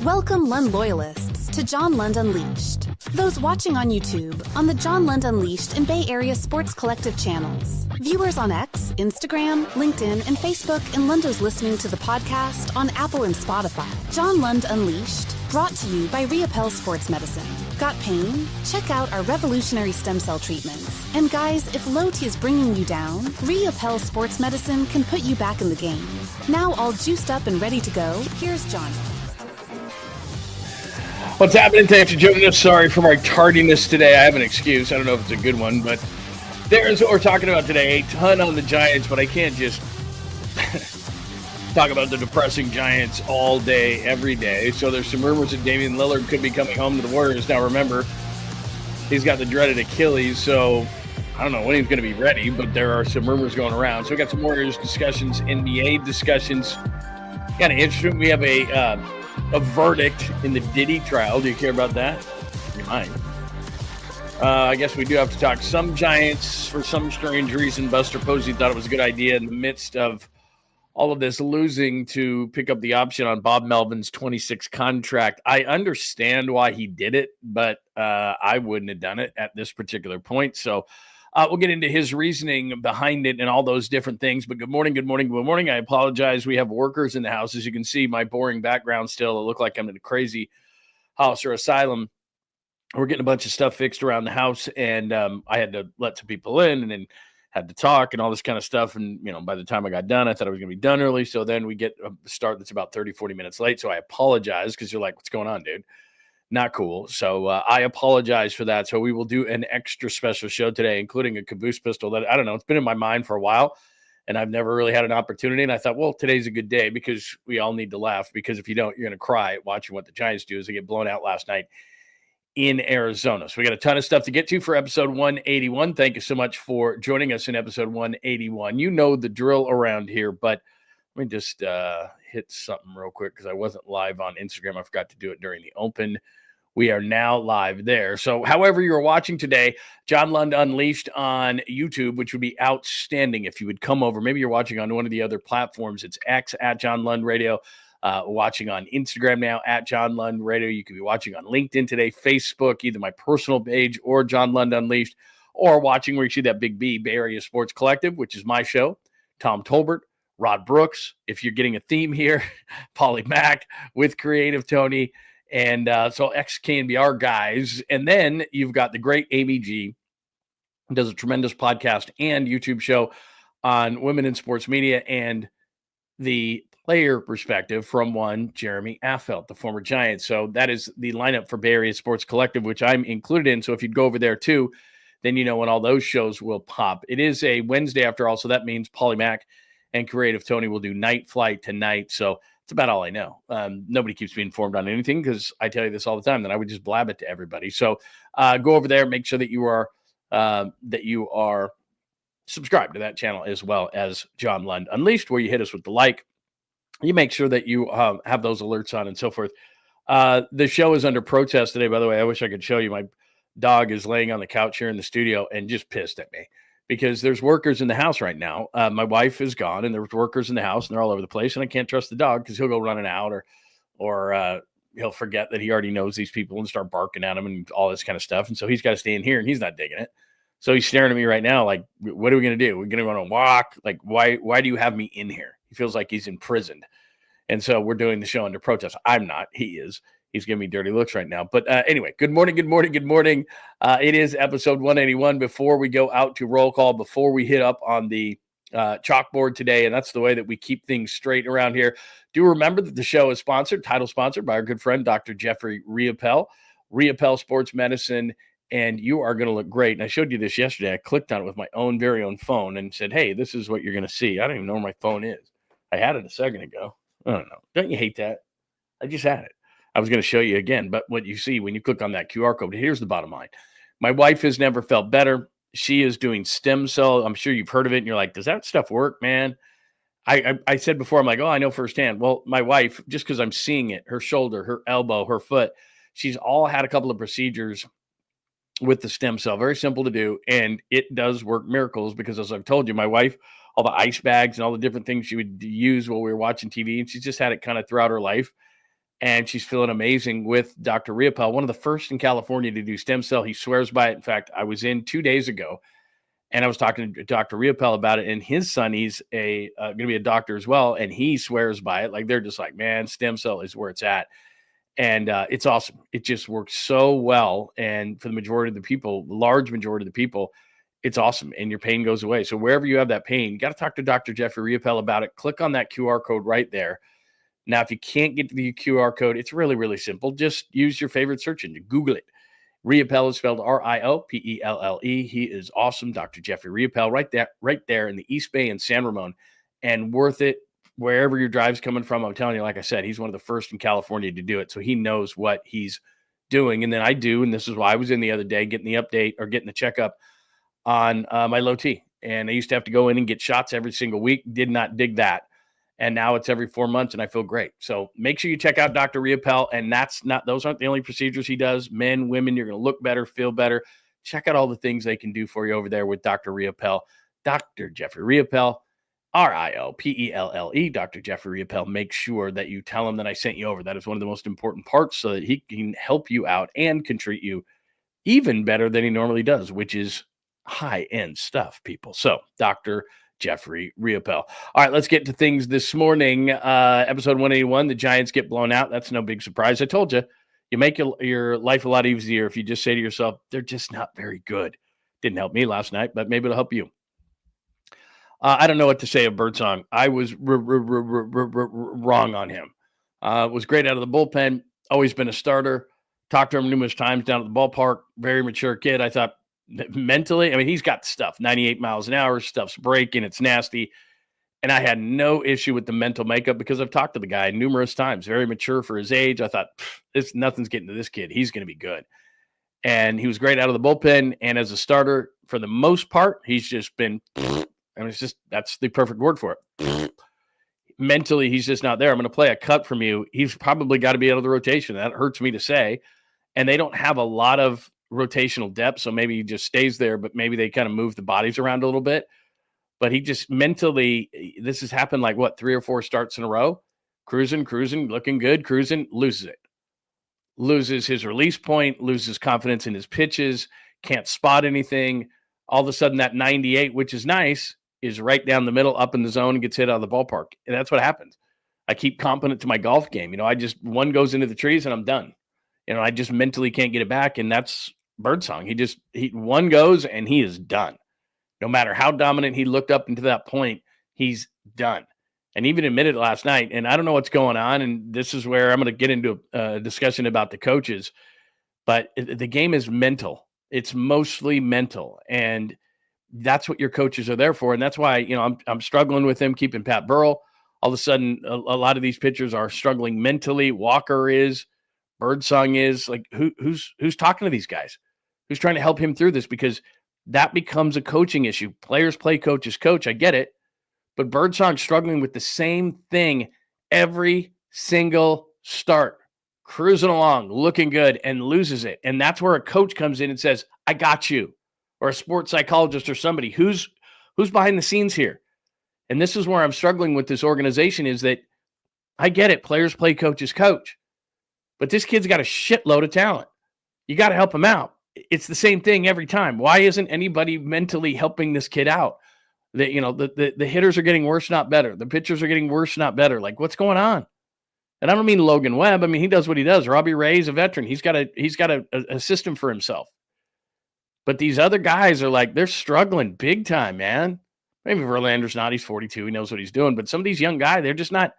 Welcome Lund loyalists to John Lund Unleashed. Those watching on YouTube, on the John Lund Unleashed and Bay Area Sports Collective channels. Viewers on X, Instagram, LinkedIn, and Facebook, and Lundos listening to the podcast on Apple and Spotify. John Lund Unleashed, brought to you by 𝐟𝐸𝐵 Sports Medicine. Got pain? Check out our revolutionary stem cell treatments. And guys, if low T is bringing you down, 𝐟𝐸𝐵 Sports Medicine can put you back in the game. Now all juiced up and ready to go, here's John. What's happening? Thanks for joining us. Sorry for my tardiness today. I have an excuse. I don't know if it's a good one, but there's what we're talking about today. A ton on the Giants, but I can't just talk about the depressing Giants all day, every day. So there's some rumors that Damian Lillard could be coming home to the Warriors. Now remember, he's got the dreaded Achilles, so I don't know when he's going to be ready, but there are some rumors going around. So we got some Warriors discussions, NBA discussions. Kind of interesting. We have a verdict in the Diddy trial. Do you care about that? You might. I guess we do have to talk some Giants for some strange reason. Buster Posey thought it was a good idea in the midst of all of this losing to pick up the option on Bob Melvin's 26 contract. I understand why he did it, but I wouldn't have done it at this particular point. So we'll get into his reasoning behind it and all those different things. But good morning, good morning, good morning. I apologize. We have workers in the house. As you can see, my boring background still. It look like I'm in a crazy house or asylum. We're getting a bunch of stuff fixed around the house, and I had to let some people in and then had to talk and all this kind of stuff. And, you know, by the time I got done, I thought I was going to be done early. So then we get a start that's about 30, 40 minutes late. So I apologize because you're like, what's going on, dude? Not cool. So I apologize for that. So we will do an extra special show today, including a Caboose pistol that, I don't know, it's been in my mind for a while, and I've never really had an opportunity. And I thought, well, today's a good day because we all need to laugh, because if you don't, you're going to cry watching what the Giants do as they get blown out last night in Arizona. So we got a ton of stuff to get to for episode 181. Thank you so much for joining us in episode 181. You know the drill around here, but let me just hit something real quick because I wasn't live on Instagram. I forgot to do it during the open. We are now live there. So however you're watching today, John Lund Unleashed on YouTube, which would be outstanding if you would come over. Maybe you're watching on one of the other platforms. It's X at John Lund Radio. Watching on Instagram now at John Lund Radio. You could be watching on LinkedIn today, Facebook, either my personal page or John Lund Unleashed, or watching where you see that big B, Bay Area Sports Collective, which is my show, Tom Tolbert, Rod Brooks. If you're getting a theme here, Paulie Mack with Creative Tony. And so 𝐬𝐮𝐿 be our guys. And then you've got the great Amy G, who does a tremendous podcast and YouTube show on women in sports media and the player perspective from one Jeremy Affeldt, the former Giant. So that is the lineup for Bay Area Sports Collective, which I'm included in. So if you'd go over there too, then you know when all those shows will pop. It is a Wednesday after all, so that means Paulie Mack and Creative Tony will do Night Flight tonight. So it's about all I know. Nobody keeps me informed on anything because I tell you this all the time, that I would just blab it to everybody. So go over there, make sure that you are subscribed to that channel as well as John Lund Unleashed, where you hit us with the like. You make sure that you have those alerts on and so forth. The show is under protest today, by the way. I wish I could show you. My dog is laying on the couch here in the studio and just pissed at me because there's workers in the house right now. My wife is gone, and there's workers in the house, and they're all over the place, and I can't trust the dog because he'll go running out or he'll forget that he already knows these people and start barking at him and all this kind of stuff. And so he's got to stay in here, and he's not digging it. So he's staring at me right now like, what are we going to do? We're going to go on a walk? Like, why do you have me in here? He feels like he's imprisoned. And so we're doing the show under protest. I'm not. He is. He's giving me dirty looks right now. But anyway, good morning, good morning, good morning. It is episode 181. Before we go out to roll call, before we hit up on the chalkboard today, and that's the way that we keep things straight around here, do remember that the show is title sponsored by our good friend, Dr. Jeffrey 𝐟𝐸𝐵, 𝐟𝐸𝐵 Sports Medicine, and you are going to look great. And I showed you this yesterday. I clicked on it with my very own phone and said, hey, this is what you're going to see. I don't even know where my phone is. I had it a second ago. I don't know. Don't you hate that? I just had it. I was going to show you again, but what you see when you click on that QR code, here's the bottom line. My wife has never felt better. She is doing stem cell. I'm sure you've heard of it, and you're like, does that stuff work, man? I said before, I'm like, oh, I know firsthand. Well, my wife, just because I'm seeing it, her shoulder, her elbow, her foot, she's all had a couple of procedures with the stem cell. Very simple to do, and it does work miracles because, as I've told you, my wife, all the ice bags and all the different things she would use while we were watching TV, and she's just had it kind of throughout her life. and she's feeling amazing with Dr. 𝐸𝐸𝐵, one of the first in California to do stem cell. He swears by it. In fact, I was in 2 days ago, and I was talking to Dr. 𝐸𝐸𝐵 about it, and his son, he's going to be a doctor as well, and he swears by it. Like, they're just like, man, stem cell is where it's at. And it's awesome. It just works so well. And for the majority of the people, large majority of the people, it's awesome. And your pain goes away. So wherever you have that pain, you got to talk to Dr. Jeffrey 𝐸𝐸𝐵 about it. Click on that QR code right there. Now, if you can't get to the QR code, it's really, really simple. Just use your favorite search engine. Google it. 𝐸𝐸𝐵 is spelled RIOPELLE. He is awesome. Dr. Jeffrey 𝐸𝐸𝐵 right there in the East Bay in San Ramon, and worth it wherever your drive's coming from. I'm telling you, like I said, he's one of the first in California to do it. So he knows what he's doing. And then I do. And this is why I was in the other day getting the update or getting the checkup on my low T. And I used to have to go in and get shots every single week. Did not dig that. And now it's every 4 months and I feel great. So make sure you check out Dr. 𝐸𝐸𝐵. And those aren't the only procedures he does. Men, women, you're going to look better, feel better. Check out all the things they can do for you over there with Dr. 𝐸𝐸𝐵. Dr. Jeffrey 𝐸𝐸𝐵, RIOPELLE, Dr. Jeffrey 𝐸𝐸𝐵. Make sure that you tell him that I sent you over. That is one of the most important parts, so that he can help you out and can treat you even better than he normally does, which is high-end stuff, people. So Dr. Jeffrey 𝐸𝐸𝐵. All right, let's get to things this morning. Episode 181, the Giants get blown out. That's no big surprise. I told you, you make your life a lot easier if you just say to yourself, they're just not very good. Didn't help me last night, but maybe it'll help you. I don't know what to say of Birdsong. I was wrong on him. Was great out of the bullpen. Always been a starter. Talked to him numerous times down at the ballpark. Very mature kid. I thought mentally, I mean, he's got stuff. 98 miles an hour. Stuff's breaking. It's nasty. And I had no issue with the mental makeup because I've talked to the guy numerous times. Very mature for his age. I thought, nothing's getting to this kid. He's going to be good. And he was great out of the bullpen. And as a starter, for the most part, he's just been... I mean, that's the perfect word for it. Mentally, he's just not there. I'm going to play a cut from you. He's probably got to be out of the rotation. That hurts me to say. And they don't have a lot of rotational depth, so maybe he just stays there, but maybe they kind of move the bodies around a little bit. But he just mentally, this has happened like, 3 or 4 starts in a row? Cruising, looking good, cruising, loses it. Loses his release point, loses confidence in his pitches, can't spot anything. All of a sudden, that 98, which is nice, is right down the middle, up in the zone, and gets hit out of the ballpark. And that's what happens. I keep confident to my golf game. One goes into the trees and I'm done. I just mentally can't get it back. And that's Birdsong. One goes and he is done. No matter how dominant he looked up into that point, he's done. And even admitted last night, and I don't know what's going on. And this is where I'm going to get into a discussion about the coaches, but the game is mental. It's mostly mental. And that's what your coaches are there for. And that's why, I'm struggling with him keeping Pat Burrell. All of a sudden, a lot of these pitchers are struggling mentally. Walker is, Birdsong is. Like, who's talking to these guys? Who's trying to help him through this? Because that becomes a coaching issue. Players play, coaches coach. I get it. But Birdsong's struggling with the same thing every single start. Cruising along, looking good, and loses it. And that's where a coach comes in and says, I got you. Or a sports psychologist or somebody who's behind the scenes here. And this is where I'm struggling with this organization, is that I get it. Players play, coaches coach. But this kid's got a shitload of talent. You got to help him out. It's the same thing every time. Why isn't anybody mentally helping this kid out? The hitters are getting worse, not better. The pitchers are getting worse, not better. Like, what's going on? And I don't mean Logan Webb. I mean, he does what he does. Robbie Ray's a veteran. He's got a system for himself. But these other guys are like, they're struggling big time, man. Maybe Verlander's not. He's 42. He knows what he's doing. But some of these young guys, they're just not,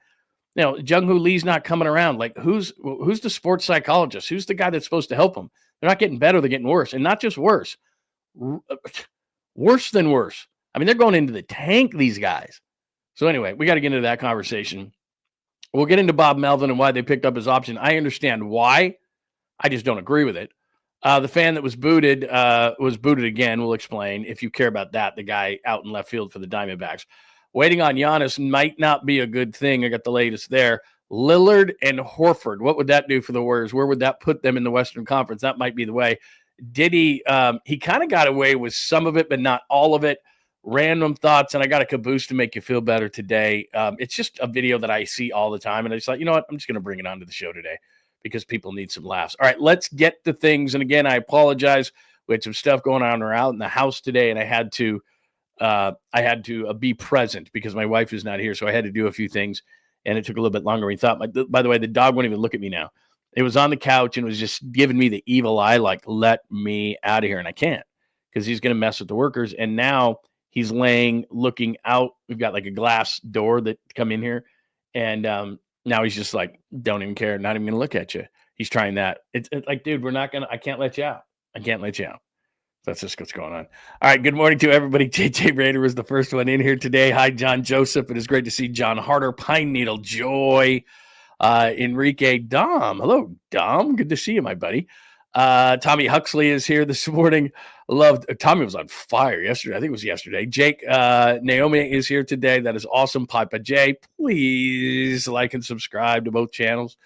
Jung-Hoo Lee's not coming around. Like, who's the sports psychologist? Who's the guy that's supposed to help them? They're not getting better. They're getting worse. And not just worse. Worse than worse. I mean, they're going into the tank, these guys. So anyway, we got to get into that conversation. We'll get into Bob Melvin and why they picked up his option. I understand why. I just don't agree with it. The fan that was booted again. We'll explain if you care about that. The guy out in left field for the Diamondbacks. Waiting on Giannis might not be a good thing. I got the latest there. Lillard and Horford. What would that do for the Warriors? Where would that put them in the Western Conference? That might be the way. Did he kind of got away with some of it, but not all of it. random thoughts, and I got a Caboose to make you feel better today. It's just a video that I see all the time, and I just thought, you know what? I'm just going to bring it onto the show today because people need some laughs. All right, let's get to things. And again, I apologize. We had some stuff going on around in the house today, and I had to be present because my wife is not here, so I had to do a few things, and it took a little bit longer than we thought. By the way, the dog won't even look at me now. It was on the couch and was just giving me the evil eye, like, let me out of here, and I can't because he's going to mess with the workers. And now he's looking out. We've got like a glass door that come in here, and now he's just like, don't even care, not even going to look at you. He's trying that. It's like, dude, I can't let you out. I can't let you out. That's just what's going on. All right, good morning to everybody. JJ Raider was the first one in here today. Hi, John Joseph. It is great to see John Harder, Pine Needle, Joy, Enrique, Dom. Hello, Dom. Good to see you, my buddy. Tommy Huxley is here this morning. Tommy was on fire yesterday. I think it was yesterday. Jake, Naomi is here today. That is awesome. Papa J, please like and subscribe to both channels.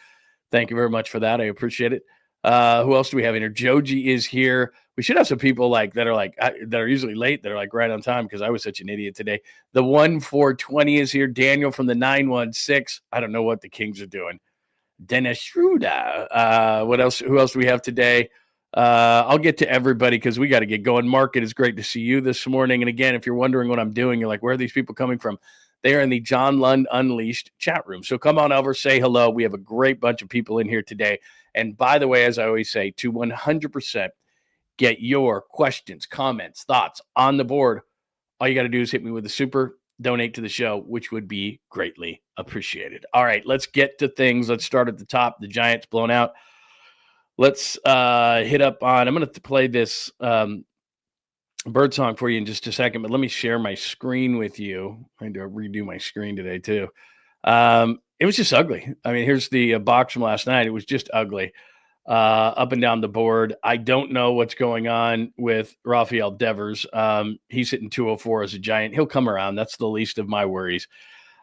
Thank you very much for that. I appreciate it. Who else do we have in here? Joji is here. We should have some people that are usually late that are like right on time because I was such an idiot today. The 1420 is here. Daniel from the 916. I don't know what the Kings are doing. Dennis Schruda. What else? Who else do we have today? I'll get to everybody because we got to get going. Mark, it is great to see you this morning. And again, if you're wondering what I'm doing, you're like, where are these people coming from? They are in the John Lund Unleashed chat room. So come on over, say hello. We have a great bunch of people in here today. And by the way, as I always say, to 100% get your questions, comments, thoughts on the board, all you got to do is hit me with a super, donate to the show, which would be greatly appreciated. All right, let's get to things. Let's start at the top. The Giants blown out. Let's hit up on, I'm going to play this bird song for you in just a second, but let me share my screen with you. I had to redo my screen today too. It was just ugly. I mean, here's the box from last night. It was just ugly up and down the board. I don't know what's going on with Rafael Devers. He's hitting 204 as a Giant. He'll come around. That's the least of my worries.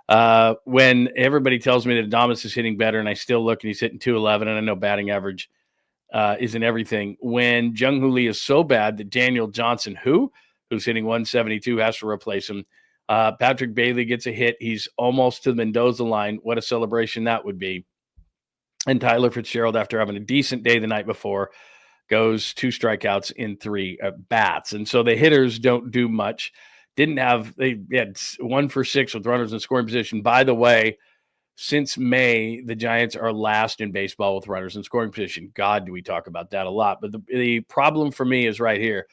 When everybody tells me that Adames is hitting better and I still look and he's hitting 211 and I know batting average isn't everything. When Jung-Hoo Lee is so bad that Daniel Johnson, who's hitting 172, has to replace him. Patrick Bailey gets a hit. He's almost to the Mendoza line. What a celebration that would be. And Tyler Fitzgerald, after having a decent day the night before, goes 2 strikeouts in 3 bats. And so the hitters don't do much. They had 1 for 6 with runners in scoring position. By the way, since May, the Giants are last in baseball with runners in scoring position. God, do we talk about that a lot. But the problem for me is right here.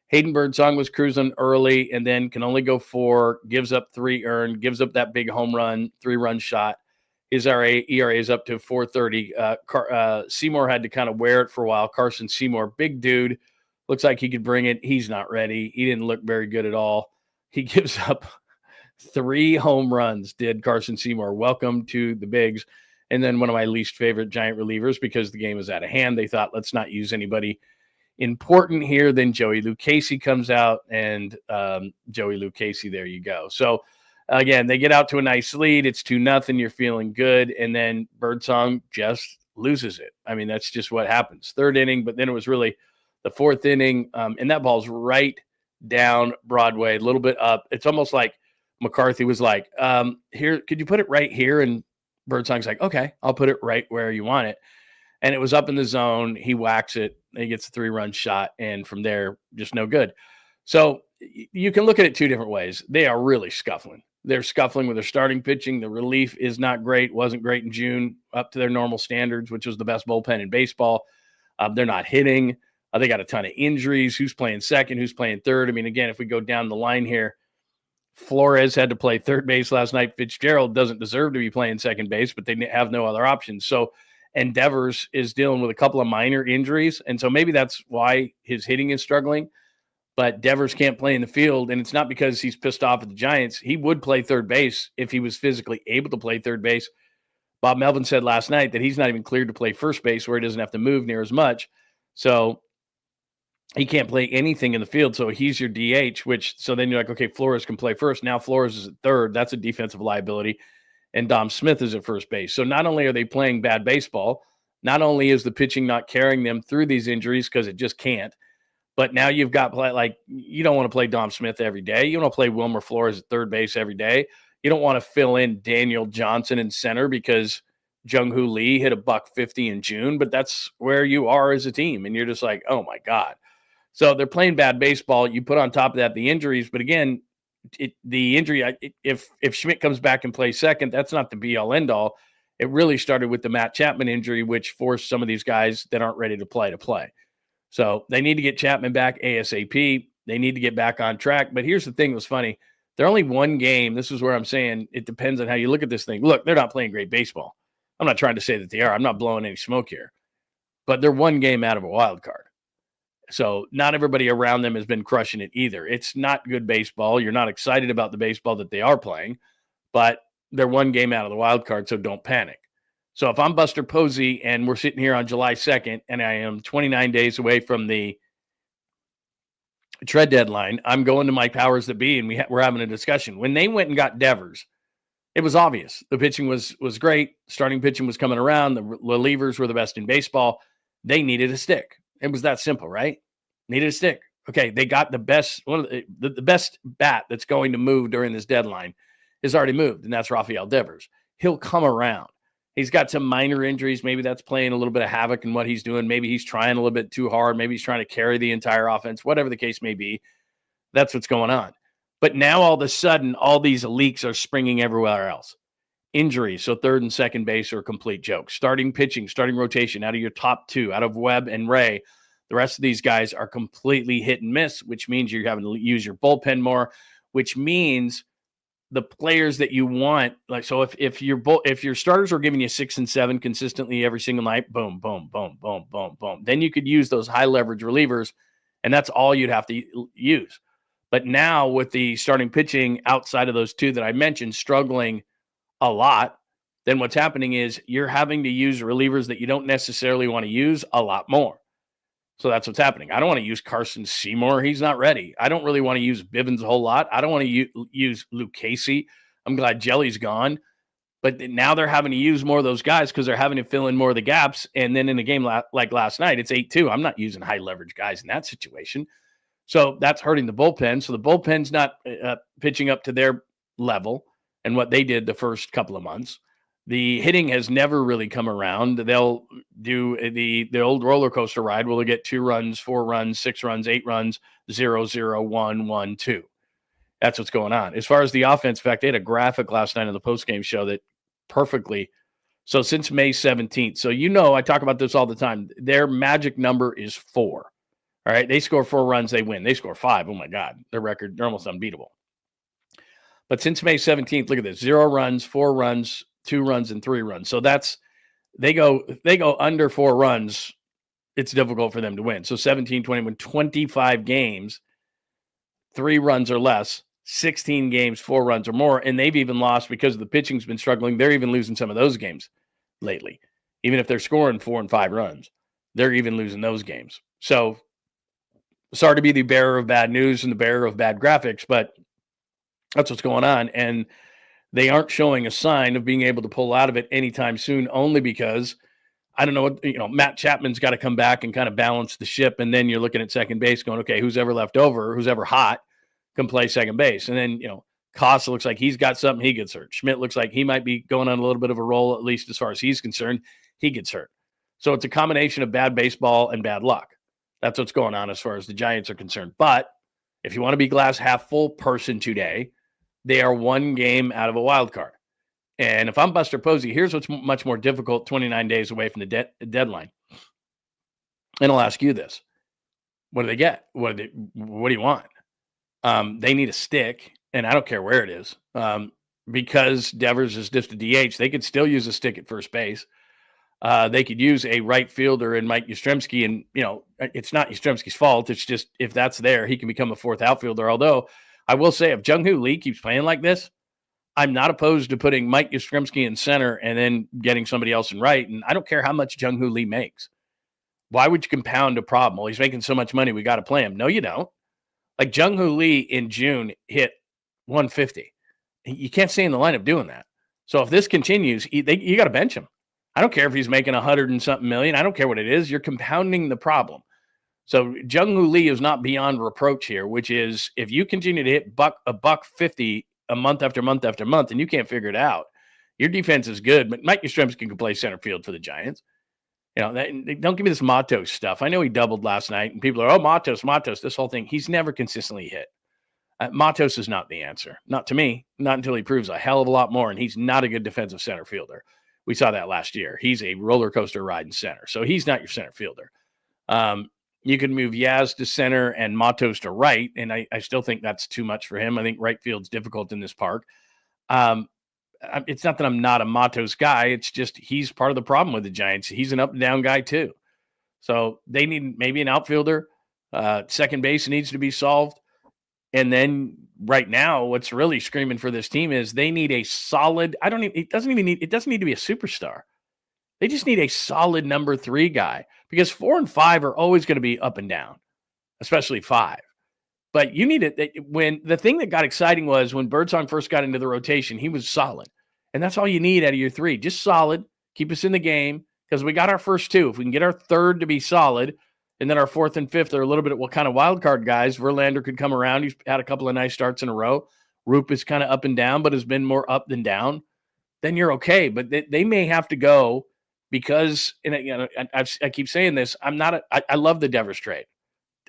Hayden Birdsong was cruising early and then can only go 4, gives up 3 earned, gives up that big home run, 3-run shot. His ERA is up to 4.30. Seymour had to kind of wear it for a while. Carson Seymour, big dude, looks like he could bring it. He's not ready. He didn't look very good at all. He gives up 3 home runs, did Carson Seymour. Welcome to the bigs. And then one of my least favorite Giant relievers, because the game was out of hand, they thought, let's not use anybody important here. Then Joey Lucchesi comes out, and Joey Lucchesi, there you go. So again, they get out to a nice lead. It's 2-0. You're feeling good. And then Birdsong just loses it. I mean, that's just what happens. 3rd inning, but then it was really the 4th inning. And that ball's right down Broadway, a little bit up. It's almost like McCarthy was like, here, could you put it right here? And Birdsong's like, okay, I'll put it right where you want it. And it was up in the zone. He whacks it. He gets a 3-run shot. And from there, just no good. So you can look at it 2 different ways. They are really scuffling. They're scuffling with their starting pitching. The relief is not great. Wasn't great in June, up to their normal standards, which was the best bullpen in baseball. They're not hitting. They got a ton of injuries. Who's playing second? Who's playing third? I mean, again, if we go down the line here, Flores had to play third base last night. Fitzgerald doesn't deserve to be playing second base, but they have no other options. So, and Devers is dealing with a couple of minor injuries. And so maybe that's why his hitting is struggling. But Devers can't play in the field, and it's not because he's pissed off at the Giants. He would play third base if he was physically able to play third base. Bob Melvin said last night that he's not even cleared to play first base where he doesn't have to move near as much. So he can't play anything in the field, so he's your DH, so then you're like, okay, Flores can play first. Now Flores is at third. That's a defensive liability. And Dom Smith is at first base. So not only are they playing bad baseball, not only is the pitching not carrying them through these injuries because it just can't, But now you've got like you don't want to play Dom Smith every day. You don't want to play Wilmer Flores at third base every day. You don't want to fill in Daniel Johnson in center because Jung-Hoo Lee hit $150 in June, but that's where you are as a team. And you're just like, oh my God. So they're playing bad baseball. You put on top of that the injuries, but again, the injury, if Schmidt comes back and plays second, that's not the be all end all. It really started with the Matt Chapman injury, which forced some of these guys that aren't ready to play. So they need to get Chapman back ASAP. They need to get back on track. But here's the thing that was funny. They're only one game. This is where I'm saying it depends on how you look at this thing. Look, they're not playing great baseball. I'm not trying to say that they are. I'm not blowing any smoke here. But they're one game out of a wild card. So not everybody around them has been crushing it either. It's not good baseball. You're not excited about the baseball that they are playing, but they're one game out of the wild card, so don't panic. So if I'm Buster Posey and we're sitting here on July 2nd and I am 29 days away from the trade deadline, I'm going to my powers that be, and we're having a discussion. When they went and got Devers, it was obvious. The pitching was great. Starting pitching was coming around. The relievers were the best in baseball. They needed a stick. It was that simple, right? Needed a stick. Okay, they got the best, one of the best bat that's going to move during this deadline is already moved, and that's Rafael Devers. He'll come around. He's got some minor injuries. Maybe that's playing a little bit of havoc in what he's doing. Maybe he's trying a little bit too hard. Maybe he's trying to carry the entire offense. Whatever the case may be, that's what's going on. But now all of a sudden, all these leaks are springing everywhere else. Injuries, so third and second base are a complete joke. Starting pitching, starting rotation, out of your top two, out of Webb and Ray, the rest of these guys are completely hit and miss, which means you're having to use your bullpen more, which means the players that you want, like, so if your starters are giving you 6 and 7 consistently every single night, boom, boom, boom, boom, boom, boom, then you could use those high leverage relievers, and that's all you'd have to use. But now with the starting pitching outside of those two that I mentioned struggling a lot, then what's happening is you're having to use relievers that you don't necessarily want to use a lot more. So that's what's happening. I don't want to use Carson Seymour. He's not ready. I don't really want to use Bivens a whole lot. I don't want to use Luke Casey. I'm glad Jelly's gone. But now they're having to use more of those guys because they're having to fill in more of the gaps. And then in a game like last night, it's 8-2. I'm not using high leverage guys in that situation. So that's hurting the bullpen. So the bullpen's not pitching up to their level and what they did the first couple of months. The hitting has never really come around. They'll do the old roller coaster ride where they'll get 2 runs, 4 runs, 6 runs, 8 runs, 0-0, 1-1, 2. That's what's going on. As far as the offense, in fact, they had a graphic last night on the postgame show that perfectly. So since May 17th, so I talk about this all the time. Their magic number is 4. All right, they score 4 runs, they win. They score 5. Oh my God, their record, they're almost unbeatable. But since May 17th, look at this: 0 runs, 4 runs, 2 runs, and 3 runs. So that's they go under 4 runs. It's difficult for them to win. So 17, 21, 25 games, 3 runs or less, 16 games, 4 runs or more. And they've even lost because the pitching's been struggling. They're even losing some of those games lately. Even if they're scoring 4 and 5 runs, they're even losing those games. So sorry to be the bearer of bad news and the bearer of bad graphics, but that's what's going on. And they aren't showing a sign of being able to pull out of it anytime soon, only because I don't know what, Matt Chapman's got to come back and kind of balance the ship. And then you're looking at second base going, okay, who's ever left over, who's ever hot can play second base. And then, 𝐃𝐨 looks like he's got something, he gets hurt. Schmidt looks like he might be going on a little bit of a roll, at least as far as he's concerned, he gets hurt. So it's a combination of bad baseball and bad luck. That's what's going on as far as the Giants are concerned. But if you want to be glass half full person today, they are 1 game out of a wild card. And if I'm Buster Posey, here's what's much more difficult 29 days away from the deadline. And I'll ask you this. What do they get? What do you want? They need a stick, and I don't care where it is. Because Devers is just a DH, they could still use a stick at first base. They could use a right fielder in Mike Yastrzemski, and, it's not Yastrzemski's fault. It's just if that's there, he can become a 4th outfielder. Although I will say if Jung-Hoo Lee keeps playing like this, I'm not opposed to putting Mike Yastrzemski in center and then getting somebody else in right. And I don't care how much Jung-Hoo Lee makes. Why would you compound a problem? Well, he's making so much money, we got to play him. No, you don't. Like Jung-Hoo Lee in June hit 150. You can't stay in the lineup doing that. So if this continues, you got to bench him. I don't care if he's making 100 and something million. I don't care what it is. You're compounding the problem. So 𝐬𝐮 Lee is not beyond reproach here, which is if you continue to hit a buck 50 a month after month after month and you can't figure it out, your defense is good, but Mike Yastrzemski can play center field for the Giants. Don't give me this Matos stuff. I know he doubled last night, and people are, oh, Matos, this whole thing. He's never consistently hit. Matos is not the answer. Not to me. Not until he proves a hell of a lot more, and he's not a good defensive center fielder. We saw that last year. He's a roller coaster ride in center, so he's not your center fielder. You could move Yaz to center and Matos to right, and I still think that's too much for him. I think right field's difficult in this park. It's not that I'm not a Matos guy. It's just he's part of the problem with the Giants. He's an up-and-down guy too. So they need maybe an outfielder. Second base needs to be solved. And then right now, what's really screaming for this team is they need a solid – it doesn't need to be a superstar. They just need a solid number 3 guy because 4 and 5 are always going to be up and down, especially 5. But you need it when the thing that got exciting was when BIRDSONG first got into the rotation, he was solid. And that's all you need out of your 3. Just solid. Keep us in the game because we got our first 2. If we can get our 3rd to be solid, and then our 4th and 5th are a little bit of what kind of wild card guys. Verlander could come around. He's had a couple of nice starts in a row. Roop is kind of up and down, but has been more up than down. Then you're okay. But they may have to go because, I keep saying this. I love the Devers trade.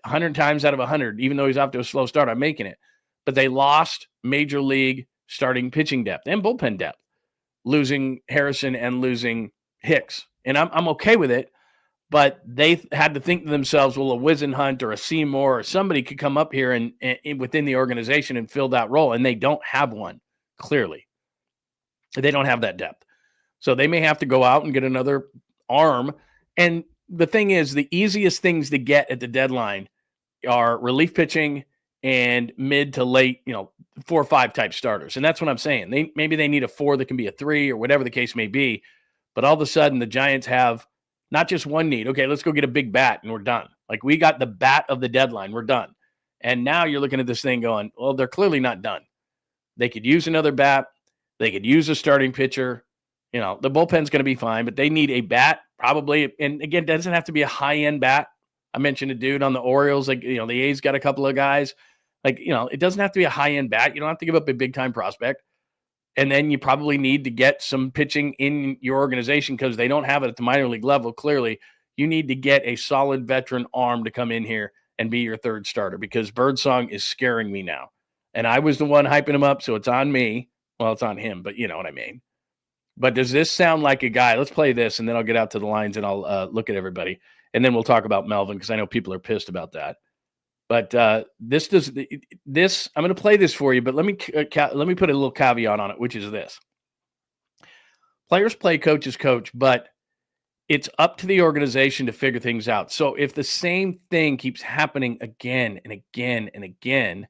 100 times out of 100, even though he's off to a slow start, I'm making it. But they lost major league starting pitching depth and bullpen depth, losing Harrison and losing Hicks. And I'm okay with it. But they had to think to themselves, well, a 𝐬𝐮𝐬𝐫𝐿 or a Seymour or somebody could come up here and within the organization and fill that role. And they don't have one, clearly. They don't have that depth. So they may have to go out and get another arm. And the thing is, the easiest things to get at the deadline are relief pitching and mid to late, 4 or 5 type starters. And that's what I'm saying. Maybe they need a 4 that can be a 3 or whatever the case may be. But all of a sudden, the Giants have not just one need. Okay, let's go get a big bat and we're done. Like we got the bat of the deadline. We're done. And now you're looking at this thing going, well, they're clearly not done. They could use another bat. They could use a starting pitcher. The bullpen's going to be fine, but they need a bat probably. And again, it doesn't have to be a high-end bat. I mentioned a dude on the Orioles, the A's got a couple of guys. It doesn't have to be a high-end bat. You don't have to give up a big-time prospect. And then you probably need to get some pitching in your organization because they don't have it at the minor league level. Clearly, you need to get a solid veteran arm to come in here and be your 3rd starter because BIRDSONG is scaring me now. And I was the one hyping him up, so it's on me. Well, it's on him, but you know what I mean. But does this sound like a guy? Let's play this, and then I'll get out to the lines and I'll look at everybody. And then we'll talk about Melvin because I know people are pissed about that. But I'm going to play this for you, but let me put a little caveat on it, which is this. Players play, coaches coach, but it's up to the organization to figure things out. So if the same thing keeps happening again and again and again,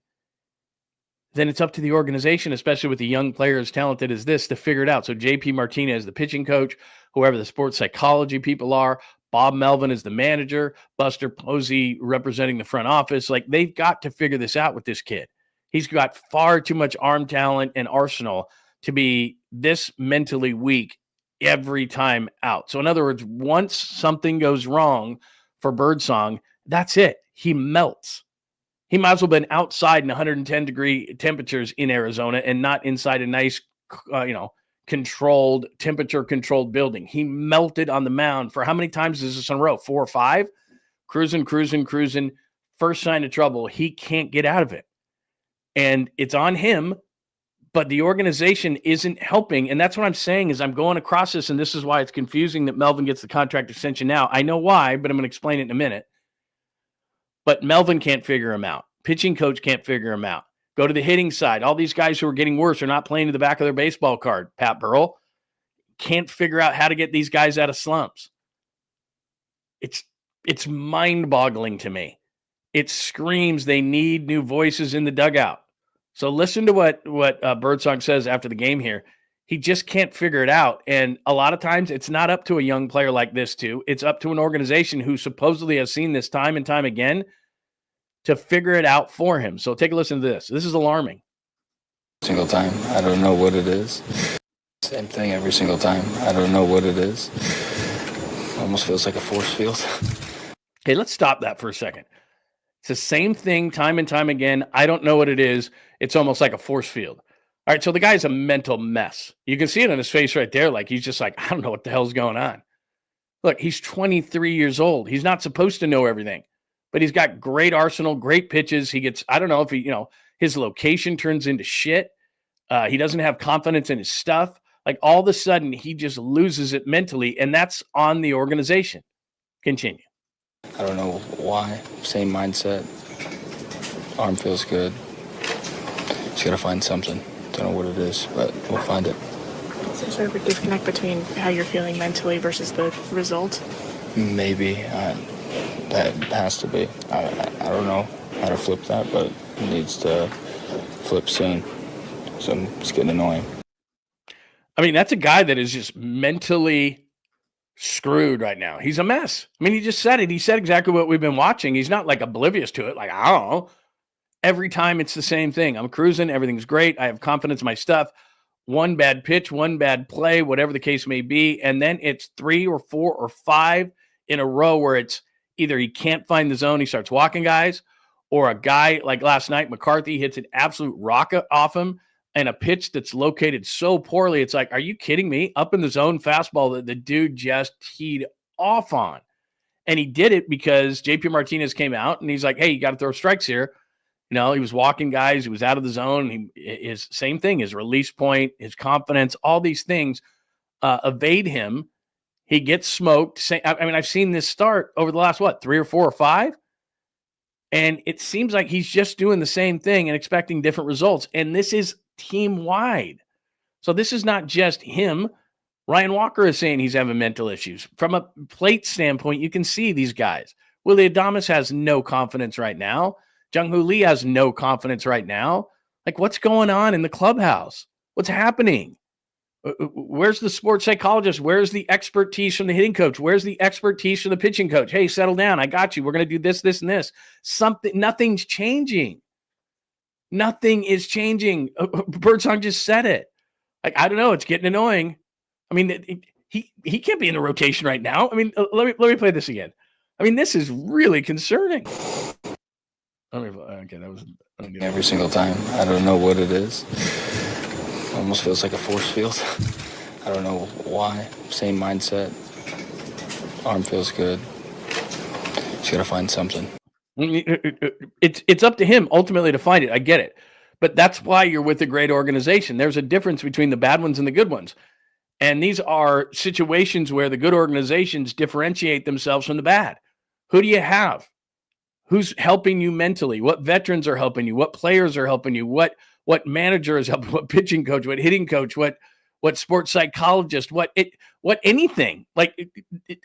then it's up to the organization, especially with the young player as talented as this, to figure it out. So JP Martinez, the pitching coach, whoever the sports psychology people are, Bob Melvin is the manager, Buster Posey representing the front office. They've got to figure this out with this kid. He's got far too much arm talent and arsenal to be this mentally weak every time out. So in other words, once something goes wrong for BIRDSONG, that's it. He melts. He might as well have been outside in 110-degree temperatures in Arizona and not inside a nice, temperature-controlled building. He melted on the mound for how many times is this in a row? 4 or 5? Cruising. First sign of trouble, he can't get out of it. And it's on him, but the organization isn't helping. And that's what I'm saying is I'm going across this, and this is why it's confusing that Melvin gets the contract extension now. I know why, but I'm going to explain it in a minute. But Melvin can't figure him out. Pitching coach can't figure him out. Go to the hitting side. All these guys who are getting worse are not playing to the back of their baseball card. Pat Burrell can't figure out how to get these guys out of slumps. It's mind-boggling to me. It screams they need new voices in the dugout. So listen to what BIRDSONG says after the game here. He just can't figure it out. And a lot of times it's not up to a young player like this too. It's up to an organization who supposedly has seen this time and time again to figure it out for him. So take a listen to this. This is alarming. Single time. I don't know what it is. Same thing every single time. I don't know what it is. Almost feels like a force field. Okay, let's stop that for a second. It's the same thing time and time again. I don't know what it is. It's almost like a force field. All right, so the guy's a mental mess. You can see it on his face right there. Like, he's just like, I don't know what the hell's going on. Look, he's 23 years old. He's not supposed to know everything, but he's got great arsenal, great pitches. He gets, I don't know if he, his location turns into shit. He doesn't have confidence in his stuff. Like, all of a sudden, he just loses it mentally, and that's on the organization. Continue. I don't know why. Same mindset. Arm feels good. Just got to find something. Don't know what it is, but we'll find it. Is there sort of a disconnect between how you're feeling mentally versus the result? Maybe. That has to be. I don't know how to flip that, but it needs to flip soon. So it's getting annoying. I mean, that's a guy that is just mentally screwed right now. He's a mess. I mean, he just said it. He said exactly what we've been watching. He's not like oblivious to it. Like, I don't know. Every time it's the same thing. I'm cruising. Everything's great. I have confidence in my stuff. One bad pitch, one bad play, whatever the case may be. And then it's 3 or 4 or 5 in a row where it's either he can't find the zone, he starts walking guys, or a guy like last night, McCarthy hits an absolute rocket off him and a pitch that's located so poorly. It's like, are you kidding me? Up in the zone fastball that the dude just teed off on. And he did it because JP Martinez came out and he's like, hey, you got to throw strikes here. He was walking guys. He was out of the zone. His same thing, his release point, his confidence, all these things evade him. He gets smoked. I mean, I've seen this start over the last, 3 or 4 or 5? And it seems like he's just doing the same thing and expecting different results. And this is team-wide. So this is not just him. Ryan Walker is saying he's having mental issues. From a plate standpoint, you can see these guys. Willie Adames has no confidence right now. 𝐬𝐿 Lee has no confidence right now. Like, what's going on in the clubhouse? What's happening? Where's the sports psychologist? Where's the expertise from the hitting coach? Where's the expertise from the pitching coach? Hey, settle down. I got you. We're going to do this, this, and this. Nothing's changing. Nothing is changing. Birdsong just said it. Like, I don't know. It's getting annoying. I mean, he can't be in the rotation right now. I mean, let me play this again. I mean, this is really concerning. Okay, that was every single time. I don't know what it is. Almost feels like a force field. I don't know why. Same mindset. Arm feels good. Just got to find something. It's up to him ultimately to find it. I get it. But that's why you're with a great organization. There's a difference between the bad ones and the good ones. And these are situations where the good organizations differentiate themselves from the bad. Who do you have? Who's helping you mentally? What veterans are helping you? What players are helping you? What manager is helping? What pitching coach? What hitting coach? What sports psychologist? What anything? Like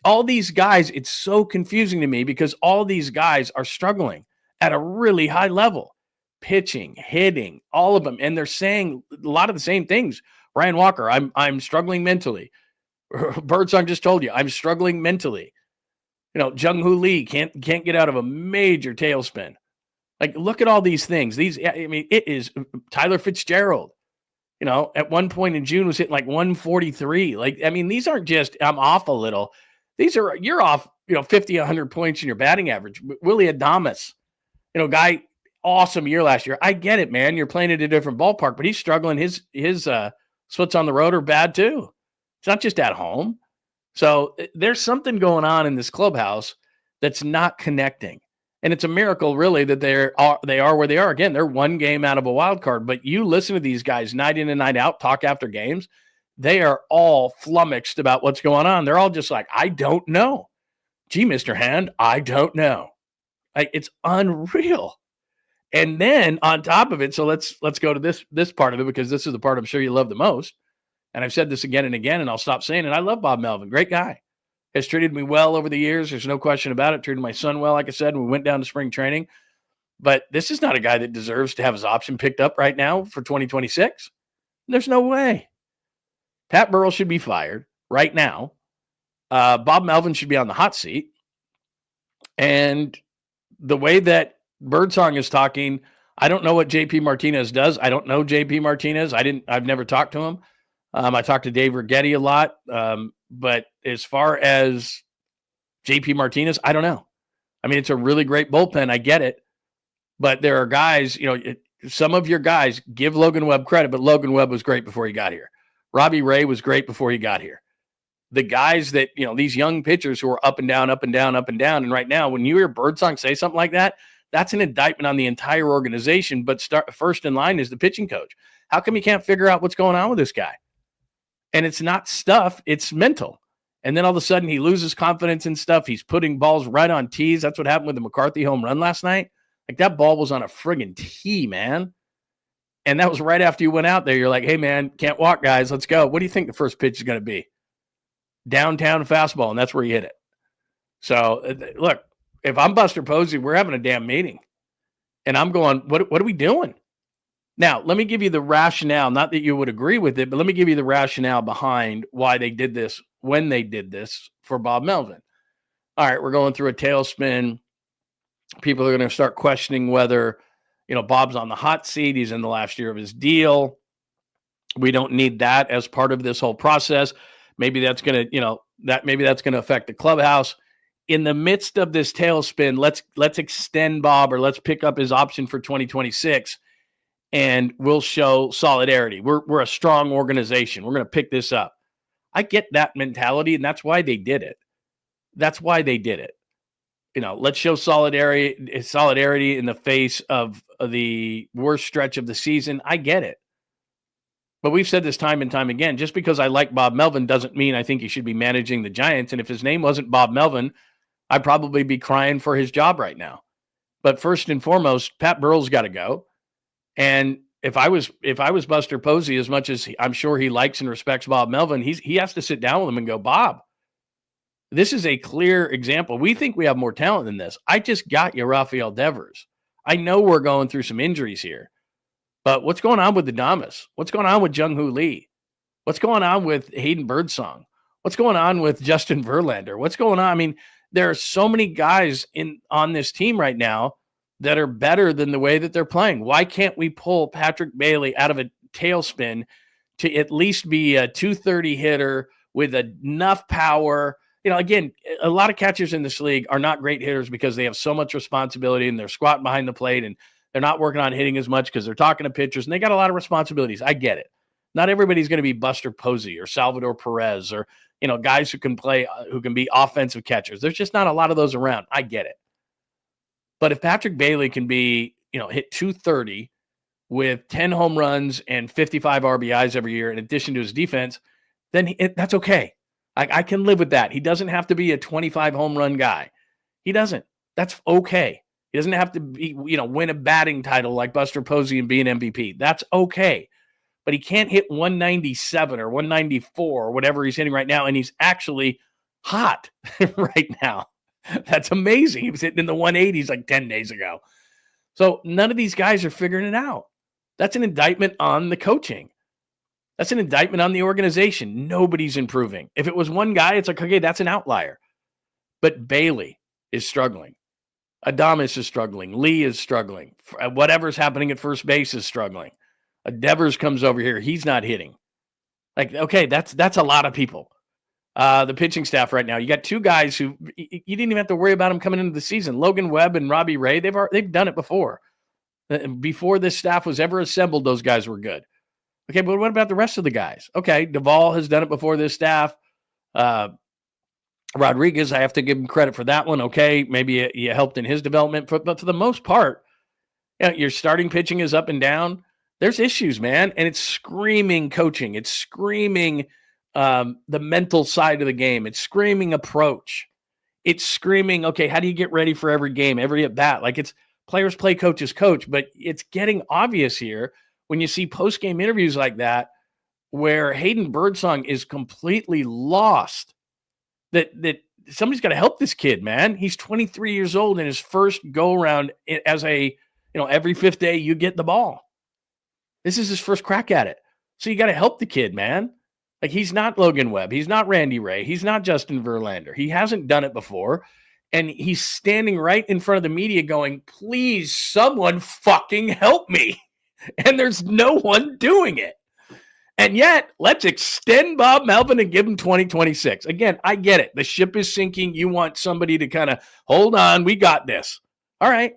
all these guys, it's so confusing to me because all these guys are struggling at a really high level. Pitching, hitting, all of them. And they're saying a lot of the same things. Ryan Walker, I'm struggling mentally. Birdsong just told you, I'm struggling mentally. 𝐬𝐿 Lee can't get out of a major tailspin. Like, look at all these things. It is Tyler Fitzgerald. At one point in June was hitting like 143. Like, I mean, these aren't just I'm off a little. These are you're off, 50, 100 points in your batting average. Willie Adames, guy, awesome year last year. I get it, man. You're playing at a different ballpark, but he's struggling. His splits on the road are bad too. It's not just at home. So there's something going on in this clubhouse that's not connecting. And it's a miracle, really, that they are where they are. Again, they're one game out of a wild card. But you listen to these guys night in and night out, talk after games. They are all flummoxed about what's going on. They're all just like, I don't know. Gee, Mr. Hand, I don't know. It's unreal. And then on top of it, so let's go to this part of it because this is the part I'm sure you love the most. And I've said this again and again, and I'll stop saying it. I love Bob Melvin. Great guy. Has treated me well over the years. There's no question about it. Treated my son well, like I said, when we went down to spring training. But this is not a guy that deserves to have his option picked up right now for 2026. There's no way. Pat Burrell should be fired right now. Bob Melvin should be on the hot seat. And the way that Birdsong is talking, I don't know what JP Martinez does. I don't know JP Martinez. I've never talked to him. I talked to Dave Righetti a lot. But as far as JP Martinez, I don't know. I mean, it's a really great bullpen. I get it. But there are guys, some of your guys, give Logan Webb credit, but Logan Webb was great before he got here. Robbie Ray was great before he got here. The guys that, these young pitchers who are up and down, up and down, up and down. And right now, when you hear Birdsong say something like that, that's an indictment on the entire organization. But first in line is the pitching coach. How come you can't figure out what's going on with this guy? And it's not stuff, it's mental. And then all of a sudden he loses confidence in stuff. He's putting balls right on tees. That's what happened with the McCarthy home run last night. Like, that ball was on a friggin' tee, man. And that was right after you went out there. You're like, hey, man, can't walk, guys. Let's go. What do you think the first pitch is going to be? Downtown fastball, and that's where you hit it. So, look, if I'm Buster Posey, we're having a damn meeting. And I'm going, what are we doing? Now, let me give you the rationale. Not that you would agree with it, but let me give you the rationale behind why they did this, when they did this for Bob Melvin. All right, we're going through a tailspin. People are going to start questioning whether, Bob's on the hot seat. He's in the last year of his deal. We don't need that as part of this whole process. Maybe that's going to, maybe that's going to affect the clubhouse. In the midst of this tailspin, let's extend Bob, or let's pick up his option for 2026, and we'll show solidarity. We're a strong organization. We're going to pick this up. I get that mentality, and that's why they did it. Let's show solidarity in the face of the worst stretch of the season. I get it. But we've said this time and time again, just because I like Bob Melvin doesn't mean I think he should be managing the Giants. And if his name wasn't Bob Melvin, I'd probably be crying for his job right now. But first and foremost, Pat Burrell's got to go. And if I was Buster Posey, as much as I'm sure he likes and respects Bob Melvin, he has to sit down with him and go, Bob, this is a clear example. We think we have more talent than this. I just got you Rafael Devers. I know we're going through some injuries here, but what's going on with Adames? What's going on with Jung-Hoo Lee? What's going on with Hayden Birdsong? What's going on with Justin Verlander? What's going on? I mean, there are so many guys on this team right now that are better than the way that they're playing. Why can't we pull Patrick Bailey out of a tailspin to at least be a 230 hitter with enough power? Again, a lot of catchers in this league are not great hitters because they have so much responsibility and they're squatting behind the plate and they're not working on hitting as much because they're talking to pitchers and they got a lot of responsibilities. I get it. Not everybody's going to be Buster Posey or Salvador Perez or, guys who can play, who can be offensive catchers. There's just not a lot of those around. I get it. But if Patrick Bailey can be, hit 230 with 10 home runs and 55 RBIs every year in addition to his defense, then that's okay. I can live with that. He doesn't have to be a 25 home run guy. He doesn't. That's okay. He doesn't have to be, win a batting title like Buster Posey and be an MVP. That's okay. But he can't hit 197 or 194 or whatever he's hitting right now, and he's actually hot right now. That's amazing. He was hitting in the 180s like 10 days ago. So none of these guys are figuring it out. That's an indictment on the coaching. That's an indictment on the organization. Nobody's improving. If it was one guy, it's like, okay, that's an outlier. But Bailey is struggling. Adames is struggling. Lee is struggling. Whatever's happening at first base is struggling. Devers comes over here. He's not hitting. Like, okay, that's a lot of people. The pitching staff right now, you got two guys who you didn't even have to worry about them coming into the season. Logan Webb and Robbie Ray, they've done it before. Before this staff was ever assembled, those guys were good. Okay, but what about the rest of the guys? Okay, Duvall has done it before this staff. Rodriguez, I have to give him credit for that one. Okay, maybe you helped in his development. But for the most part, your starting pitching is up and down. There's issues, man, and it's screaming coaching. It's screaming the mental side of the game. It's screaming approach. It's screaming, okay, how do you get ready for every game, every at bat? Like, it's players play, coaches coach, but it's getting obvious here when you see post-game interviews like that where Hayden Birdsong is completely lost, that somebody's got to help this kid, man. He's 23 years old in his first go-around as every fifth day you get the ball. This is his first crack at it. So you got to help the kid, man. Like, he's not Logan Webb. He's not Randy Ray. He's not Justin Verlander. He hasn't done it before. And he's standing right in front of the media going, please, someone fucking help me. And there's no one doing it. And yet, let's extend Bob Melvin and give him 2026. Again, I get it. The ship is sinking. You want somebody to kind of hold on. We got this. All right.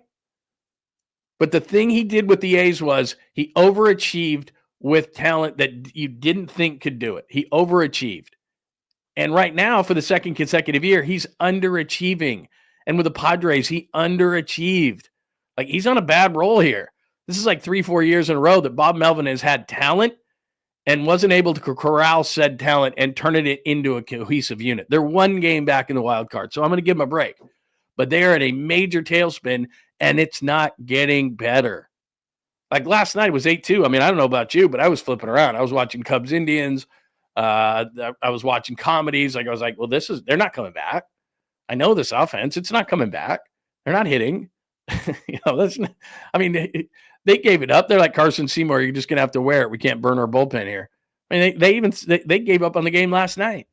But the thing he did with the A's was he overachieved with talent that you didn't think could do it. He overachieved. And right now, for the second consecutive year, he's underachieving. And with the Padres, he underachieved. Like, he's on a bad roll here. This is like 3-4 years in a row that Bob Melvin has had talent and wasn't able to corral said talent and turn it into a cohesive unit. They're one game back in the wild card, so I'm going to give them a break. But they're at a major tailspin, and it's not getting better. Like last night was 8-2. I mean, I don't know about you, but I was flipping around. I was watching Cubs Indians. I was watching comedies. Like I was like, well, they're not coming back. I know this offense. It's not coming back. They're not hitting. They gave it up. They're like Carson Seymour. You're just going to have to wear it. We can't burn our bullpen here. I mean, they gave up on the game last night.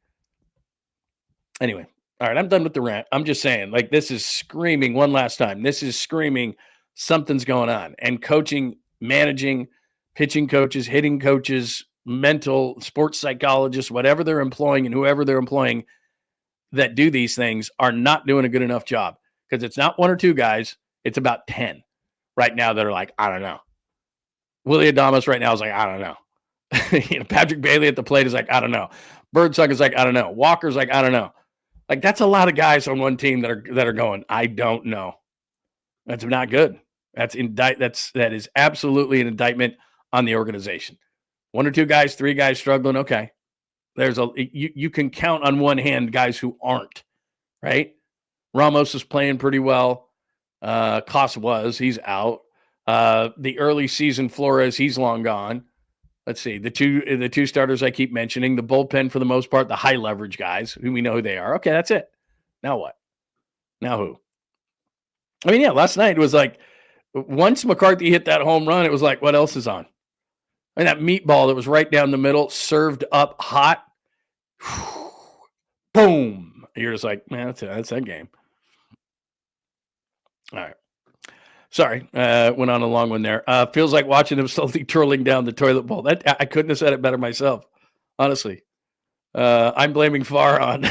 Anyway, all right, I'm done with the rant. I'm just saying, like, this is screaming one last time. This is screaming something's going on. And coaching, managing, pitching coaches, hitting coaches, mental, sports psychologists, whatever they're employing and whoever they're employing that do these things are not doing a good enough job, because it's not one or two guys. It's about 10 right now that are like, I don't know. Willie Adames right now is like, I don't know. Patrick Bailey at the plate is like, I don't know. Birdsong is like, I don't know. Walker's like, I don't know. Like, that's a lot of guys on one team that are going, I don't know. That's not good. That is absolutely an indictment on the organization. One or two guys, three guys struggling. Okay. You can count on one hand guys who aren't, right? Ramos is playing pretty well. He's out. The early season Flores, he's long gone. Let's see. The two starters I keep mentioning, the bullpen for the most part, the high leverage guys who we know who they are. Okay, that's it. Now what? Now who? I mean, yeah, last night it was like, once McCarthy hit that home run, it was like, what else is on? And that meatball that was right down the middle, served up hot. Boom. You're just like, man, that's that game. All right. Sorry, went on a long one there. Feels like watching them slowly twirling down the toilet bowl. I couldn't have said it better myself, honestly. I'm blaming Farr on.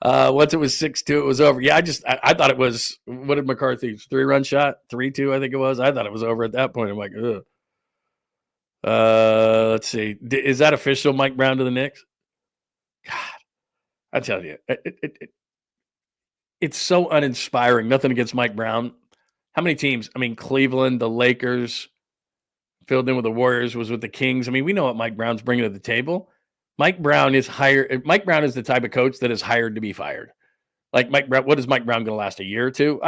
Once it was 6-2, it was over. Yeah, I thought it was, what did McCarthy's 3-run shot? 3-2, I think it was. I thought it was over at that point. I'm like, ugh. Let's see. Is that official, Mike Brown to the Knicks? God, I tell you, it's so uninspiring. Nothing against Mike Brown. How many teams? I mean, Cleveland, the Lakers, filled in with the Warriors, was with the Kings. I mean, we know what Mike Brown's bringing to the table. Mike Brown is Mike Brown is the type of coach that is hired to be fired. Like Mike Brown, what is Mike Brown going to last, a year or two?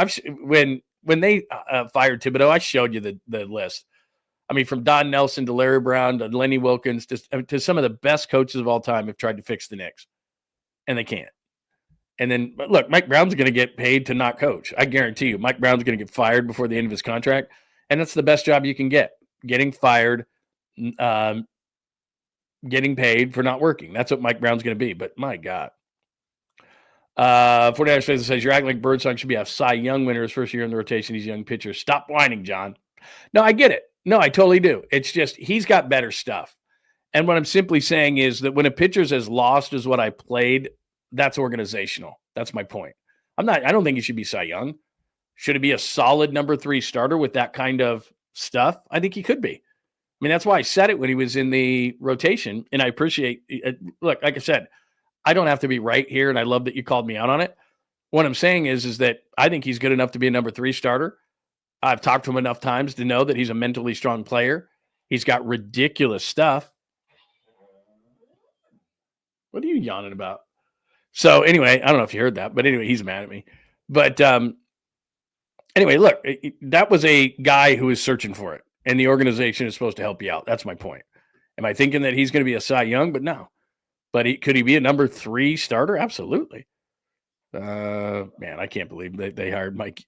When they fired Thibodeau, I showed you the list. I mean, from Don Nelson to Larry Brown to Lenny Wilkins to some of the best coaches of all time have tried to fix the Knicks, and they can't. And then, look, Mike Brown's going to get paid to not coach. I guarantee you, Mike Brown's going to get fired before the end of his contract, and that's the best job you can get: getting fired, getting paid for not working. That's what Mike Brown's going to be. But my God. 49ers Faisal says, you're acting like Birdsong should be a Cy Young winner his first year in the rotation. He's young pitchers. Stop whining, John. No, I get it. No, I totally do. It's just he's got better stuff. And what I'm simply saying is that when a pitcher's as lost as what I played, that's organizational. That's my point. I don't think he should be Cy Young. Should he be a solid number 3 starter with that kind of stuff? I think he could be. I mean, that's why I said it when he was in the rotation, and I appreciate it. Look, like I said, I don't have to be right here, and I love that you called me out on it. What I'm saying is that I think he's good enough to be a number 3 starter. I've talked to him enough times to know that he's a mentally strong player. He's got ridiculous stuff. What are you yawning about? So anyway, I don't know if you heard that, but anyway, he's mad at me. But anyway, look, that was a guy who is searching for it, and the organization is supposed to help you out. That's my point. Am I thinking that he's going to be a Cy Young? But no. But could he be a number 3 starter? Absolutely. Man, I can't believe they hired Mike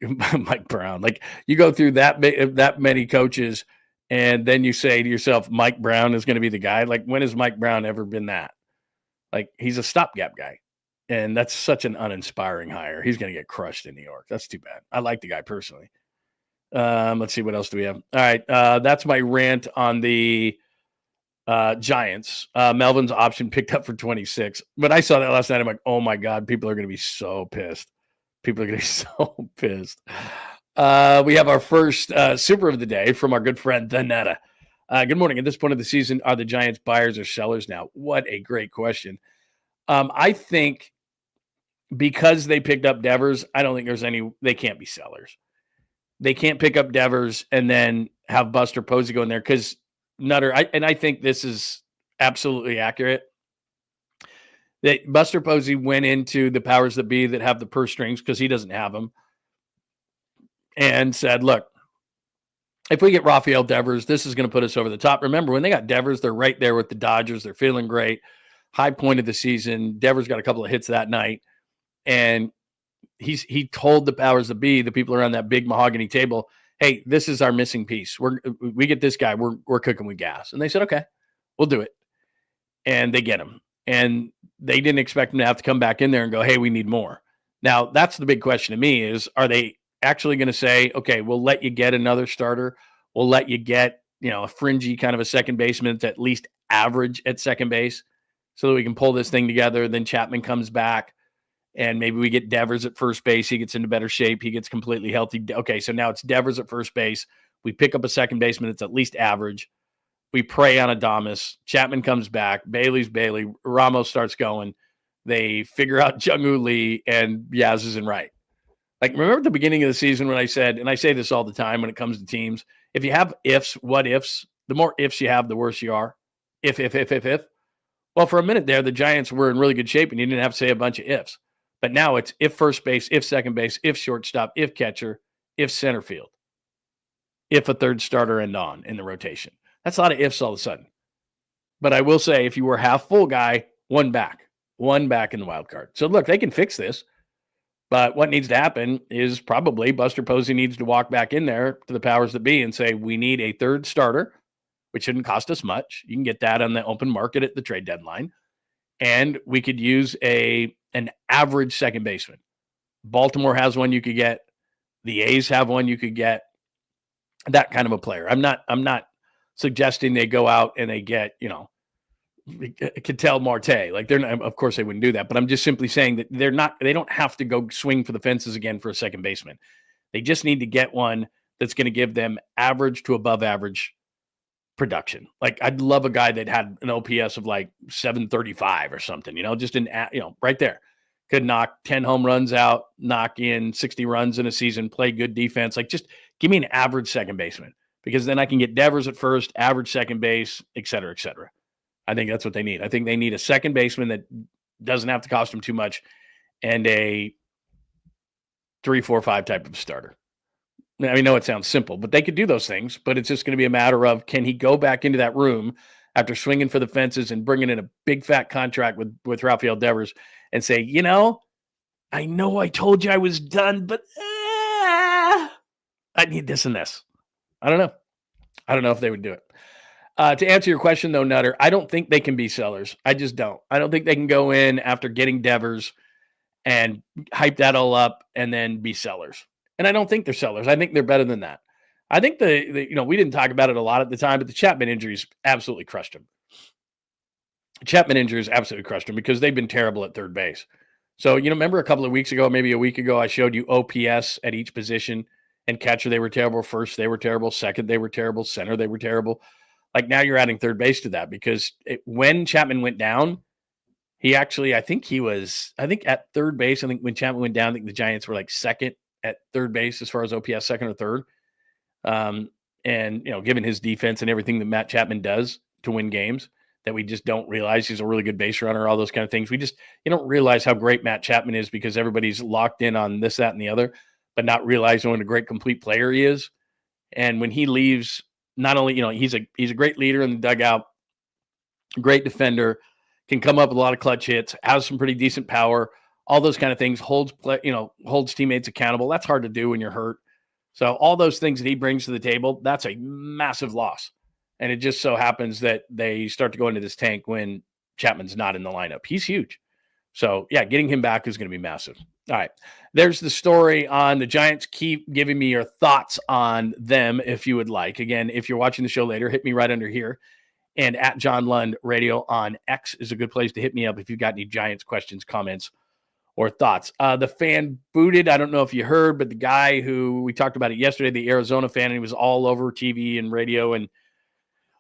Brown. Like, you go through that many coaches, and then you say to yourself, Mike Brown is going to be the guy. Like, when has Mike Brown ever been that? Like, he's a stopgap guy. And that's such an uninspiring hire. He's going to get crushed in New York. That's too bad. I like the guy personally. Let's see, what else do we have? All right, that's my rant on the Giants. Melvin's option picked up for 26. But I saw that last night. I'm like, oh my God, people are going to be so pissed. People are going to be so pissed. We have our first super of the day from our good friend, The Netta. Good morning. At this point of the season, are the Giants buyers or sellers now? What a great question. I think because they picked up Devers, I don't think they can't be sellers. They can't pick up Devers and then have Buster Posey go in there because Nutter, I think this is absolutely accurate. That Buster Posey went into the powers that be that have the purse strings because he doesn't have them and said, look, if we get Rafael Devers, this is going to put us over the top. Remember, when they got Devers, they're right there with the Dodgers. They're feeling great. High point of the season. Devers got a couple of hits that night. And he told the powers that be, the people around that big mahogany table, hey, this is our missing piece. We get this guy. We're cooking with gas. And they said, okay, we'll do it. And they get him. And they didn't expect him to have to come back in there and go, hey, we need more. Now, that's the big question to me is, are they actually going to say, okay, we'll let you get another starter. We'll let you get, a fringy kind of a second baseman that's at least average at second base so that we can pull this thing together. Then Chapman comes back and maybe we get Devers at first base. He gets into better shape. He gets completely healthy. Okay, so now it's Devers at first base. We pick up a second baseman that's at least average. We prey on Adames. Chapman comes back. Bailey's Bailey. Ramos starts going. They figure out Jung-Woo Lee, and Yaz is in right. Like, remember at the beginning of the season when I said, and I say this all the time when it comes to teams, if you have ifs, what ifs, the more ifs you have, the worse you are. If. Well, for a minute there, the Giants were in really good shape, and you didn't have to say a bunch of ifs. But now it's if first base, if second base, if shortstop, if catcher, if center field, if a third starter and on in the rotation. That's a lot of ifs all of a sudden. But I will say, if you were half full guy, one back in the wild card. So look, they can fix this. But what needs to happen is probably Buster Posey needs to walk back in there to the powers that be and say, we need a third starter, which shouldn't cost us much. You can get that on the open market at the trade deadline. And we could use an average second baseman. Baltimore has one you could get. The A's have one you could get. That kind of a player. I'm not suggesting they go out and they get, 𝐾𝐨𝐬𝐫𝐤 Marte. Like, they're not, of course they wouldn't do that, but I'm just simply saying that they don't have to go swing for the fences again for a second baseman. They just need to get one that's going to give them average to above average production. Like, I'd love a guy that had an OPS of like 735 or something, just right there. Could knock 10 home runs out, knock in 60 runs in a season, play good defense. Like, just give me an average second baseman, because then I can get Devers at first, average second base, et cetera, et cetera. I think that's what they need. I think they need a second baseman that doesn't have to cost them too much and a 3-4-5 type of starter. I know it sounds simple, but they could do those things, but it's just going to be a matter of, can he go back into that room after swinging for the fences and bringing in a big fat contract with Rafael Devers and say, I know I told you I was done, but I need this and this. I don't know if they would do it. To answer your question, though, Nutter, I don't think they can be sellers. I just don't. I don't think they can go in after getting Devers and hype that all up and then be sellers. And I don't think they're sellers. I think they're better than that. I think we didn't talk about it a lot at the time, but the Chapman injuries absolutely crushed him. Chapman injuries absolutely crushed him because they've been terrible at third base. So, remember a couple of weeks ago, maybe a week ago, I showed you OPS at each position, and catcher, they were terrible. First, they were terrible. Second, they were terrible. Center, they were terrible. Like, now you're adding third base to that, because when Chapman went down, he actually, I think at third base, when Chapman went down, I think the Giants were like second at third base as far as OPS, second or third. And, given his defense and everything that Matt Chapman does to win games, that we just don't realize he's a really good base runner, all those kind of things. You don't realize how great Matt Chapman is because everybody's locked in on this, that, and the other, but not realizing what a great complete player he is. And when he leaves, not only, he's a great leader in the dugout, great defender, can come up with a lot of clutch hits, has some pretty decent power, all those kind of things, holds teammates accountable. That's hard to do when you're hurt. So all those things that he brings to the table, that's a massive loss. And it just so happens that they start to go into this tank when Chapman's not in the lineup. He's huge. So, yeah, getting him back is going to be massive. All right. There's the story on the Giants. Keep giving me your thoughts on them if you would like. Again, if you're watching the show later, hit me right under here. And at John Lund Radio on X is a good place to hit me up if you've got any Giants questions, comments, or thoughts. The fan booted. I don't know if you heard, but the guy who we talked about it yesterday, the Arizona fan, and he was all over TV and radio and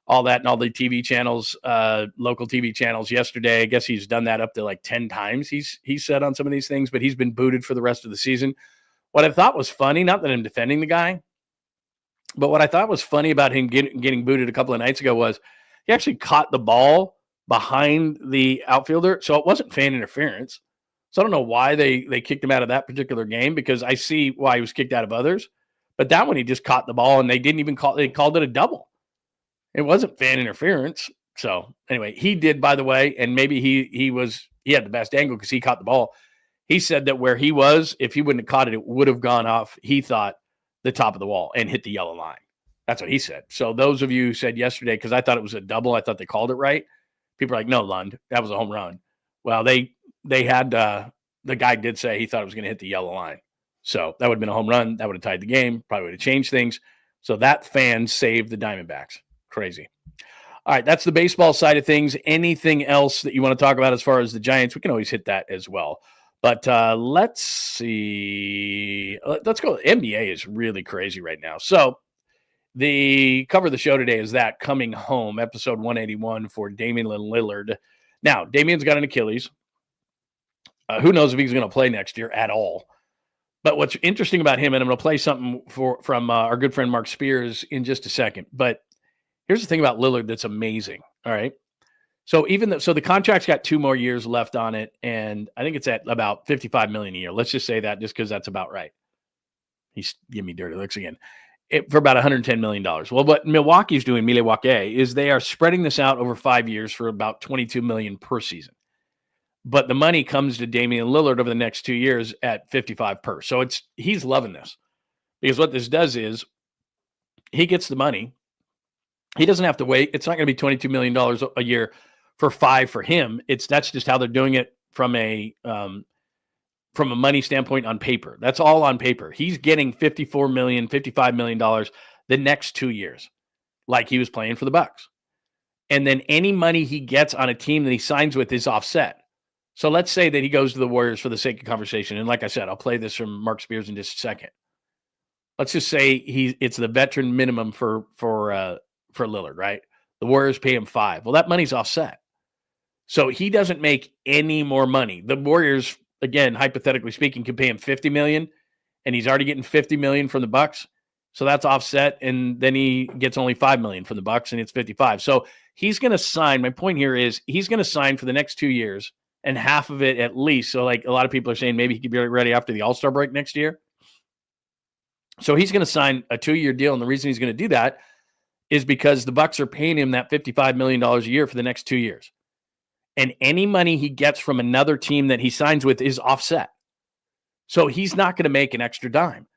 all that and all the TV channels, local TV channels yesterday. I guess he's done that up to like 10 times. He said on some of these things, but he's been booted for the rest of the season. What I thought was funny, not that I'm defending the guy, but what I thought was funny about him getting booted a couple of nights ago was he actually caught the ball behind the outfielder. So it wasn't fan interference. So I don't know why they kicked him out of that particular game, because I see why he was kicked out of others. But that one, he just caught the ball and they called it a double. It wasn't fan interference. So anyway, he did, by the way, and maybe he had the best angle because he caught the ball. He said that where he was, if he wouldn't have caught it, it would have gone off, he thought, the top of the wall and hit the yellow line. That's what he said. So those of you who said yesterday, because I thought it was a double, I thought they called it right. People are like, no, Lund, that was a home run. Well, they had the guy did say he thought it was going to hit the yellow line. So that would have been a home run. That would have tied the game. Probably would have changed things. So that fan saved the Diamondbacks. Crazy. All right, that's the baseball side of things. Anything else that you want to talk about as far as the Giants? We can always hit that as well. But let's see. Let's go. NBA is really crazy right now. So the cover of the show today is that Coming Home, episode 181 for Damian Lillard. Now, Damian's got an Achilles. Who knows if he's going to play next year at all. But what's interesting about him, and I'm going to play something from our good friend Mark Spears in just a second. But here's the thing about Lillard that's amazing. All right. So the contract's got 2 more years left on it, and I think it's at about $55 million a year. Let's just say that just because that's about right. He's giving me dirty looks again. For about $110 million. Well, what Milwaukee's doing, Milwaukee, is they are spreading this out over 5 years for about $22 million per season. But the money comes to Damian Lillard over the next 2 years at 55 per. So he's loving this, because what this does is he gets the money. He doesn't have to wait. It's not going to be $22 million a year for 5 for him. That's just how they're doing it from a money standpoint on paper. That's all on paper. He's getting $54 million, $55 million the next 2 years, like he was playing for the Bucks. And then any money he gets on a team that he signs with is offset. So let's say that he goes to the Warriors for the sake of conversation. And like I said, I'll play this from Mark Spears in just a second. Let's just say it's the veteran minimum for Lillard, right? The Warriors pay him 5. Well, that money's offset. So he doesn't make any more money. The Warriors, again, hypothetically speaking, could pay him $50 million, and he's already getting $50 million from the Bucks. So that's offset, and then he gets only $5 million from the Bucks, and it's 55. So he's going to sign. My point here is he's going to sign for the next 2 years, and half of it at least. So like a lot of people are saying maybe he could be ready after the All-Star break next year. So he's going to sign a 2-year deal, and the reason he's going to do that is because the Bucks are paying him that $55 million a year for the next 2 years. And any money he gets from another team that he signs with is offset. So he's not going to make an extra dime.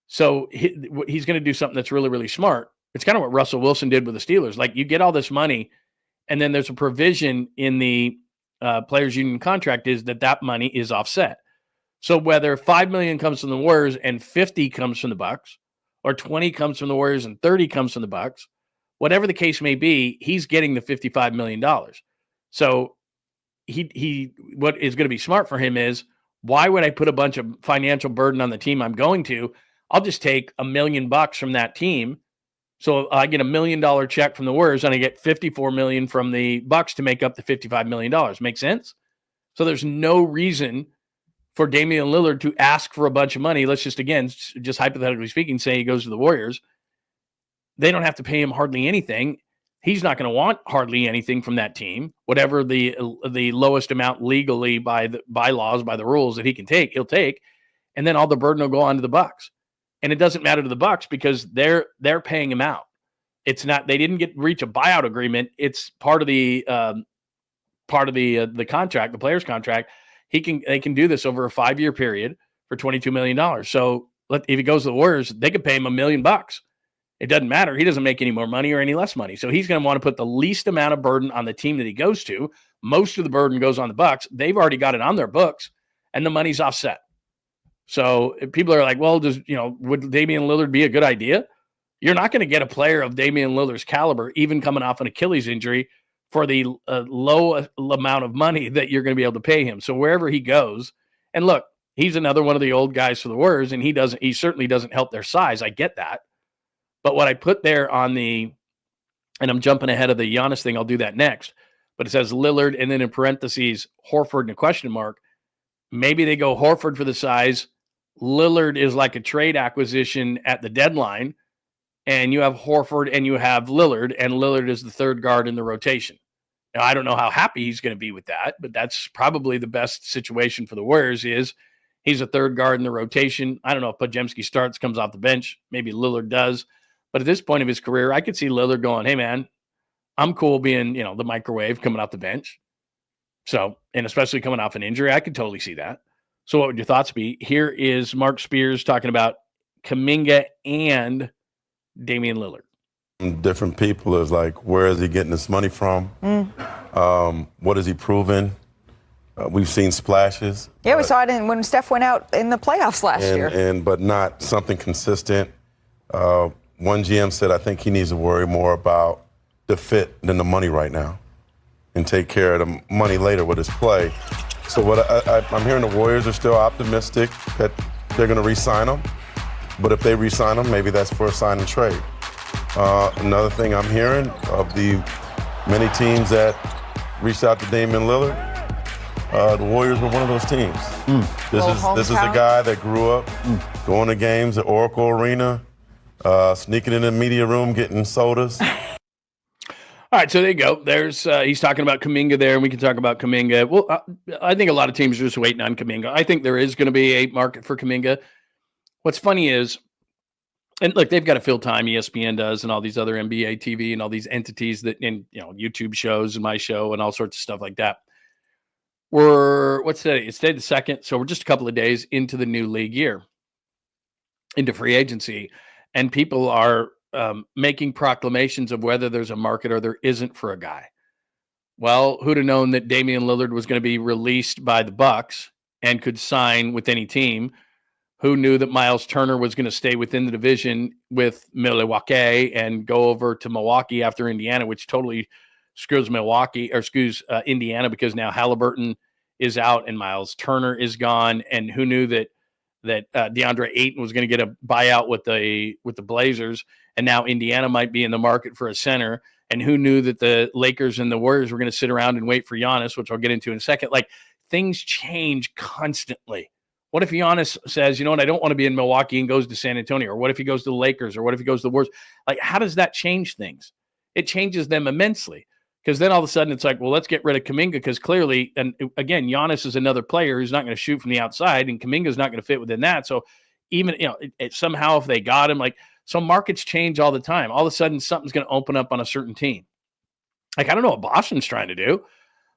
So he's going to do something that's really, really smart. It's kind of what Russell Wilson did with the Steelers. Like, you get all this money, and then there's a provision in the players union contract is that money is offset. So whether $5 million comes from the Warriors and 50 comes from the Bucks, or 20 comes from the Warriors and 30 comes from the Bucks, whatever the case may be, he's getting the $55 million. So what is going to be smart for him is, why would I put a bunch of financial burden on the team I'm going to? I'll just take $1 million from that team. So I get $1 million check from the Warriors, and I get $54 million from the Bucks to make up the $55 million. Make sense? So there's no reason for Damian Lillard to ask for a bunch of money. Let's just hypothetically speaking, say he goes to the Warriors. They don't have to pay him hardly anything. He's not going to want hardly anything from that team. Whatever the lowest amount legally by the bylaws, by the rules that he can take, he'll take. And then all the burden will go on to the Bucks. And it doesn't matter to the Bucks because they're paying him out. It's not, they didn't reach a buyout agreement. It's part of the contract, the player's contract. They can do this over a 5-year period for $22 million. So if he goes to the Warriors, they could pay him $1 million. It doesn't matter. He doesn't make any more money or any less money. So he's going to want to put the least amount of burden on the team that he goes to. Most of the burden goes on the Bucks. They've already got it on their books, and the money's offset. So people are like, well, would Damian Lillard be a good idea? You're not going to get a player of Damian Lillard's caliber, even coming off an Achilles injury, for the low amount of money that you're going to be able to pay him. So wherever he goes, and look, he's another one of the old guys for the Warriors, and he certainly doesn't help their size. I get that. But what I put there and I'm jumping ahead of the Giannis thing, I'll do that next, but it says Lillard and then in parentheses, Horford and a question mark. Maybe they go Horford for the size. Lillard is like a trade acquisition at the deadline, and you have Horford and you have Lillard, and Lillard is the third guard in the rotation. Now, I don't know how happy he's going to be with that, but that's probably the best situation for the Warriors is he's a third guard in the rotation. I don't know if Podziemski starts, comes off the bench. Maybe Lillard does. But at this point of his career, I could see Lillard going, hey, man, I'm cool being, the microwave coming off the bench. So, and especially coming off an injury, I could totally see that. So what would your thoughts be? Here is Mark Spears talking about Kuminga and Damian Lillard. Different people is like, where is he getting this money from? What is he proving? We've seen splashes. Yeah, we saw it when Steph went out in the playoffs last year. But not something consistent. One GM said, I think he needs to worry more about the fit than the money right now and take care of the money later with his play. So what I'm hearing, the Warriors are still optimistic that they're going to re-sign him. But if they re-sign him, maybe that's for a sign and trade. Another thing I'm hearing of the many teams that reached out to Damian Lillard, the Warriors were one of those teams. This is a guy that grew up going to games at Oracle Arena, sneaking in the media room, getting sodas. All right, so there you go. There's he's talking about Kuminga there, and we can talk about Kuminga. Well, I think a lot of teams are just waiting on Kuminga. I think there is going to be a market for Kuminga. What's funny is, and look, they've got to fill time. ESPN does, and all these other NBA TV and all these entities that, in YouTube shows and my show and all sorts of stuff like that. What's today? It's today the 2nd, so we're just a couple of days into the new league year, into free agency, and people are making proclamations of whether there's a market or there isn't for a guy. Well, who'd have known that Damian Lillard was going to be released by the Bucks and could sign with any team? Who knew that Miles Turner was going to stay within the division with Milwaukee and go over to Milwaukee after Indiana, which totally screws Indiana, because now Halliburton is out and Miles Turner is gone. And who knew that DeAndre Ayton was going to get a buyout with the Blazers, and now Indiana might be in the market for a center. And who knew that the Lakers and the Warriors were going to sit around and wait for Giannis, which I'll get into in a second. Like, things change constantly. What if Giannis says, you know what, I don't want to be in Milwaukee, and goes to San Antonio? Or what if he goes to the Lakers? Or what if he goes to the Warriors? Like, how does that change things? It changes them immensely, because then all of a sudden it's like, well, let's get rid of Kuminga, because clearly, and again, Giannis is another player who's not going to shoot from the outside, and Kuminga's not going to fit within that. So even, somehow if they got him, like, so markets change all the time. All of a sudden something's going to open up on a certain team. Like, I don't know what Boston's trying to do.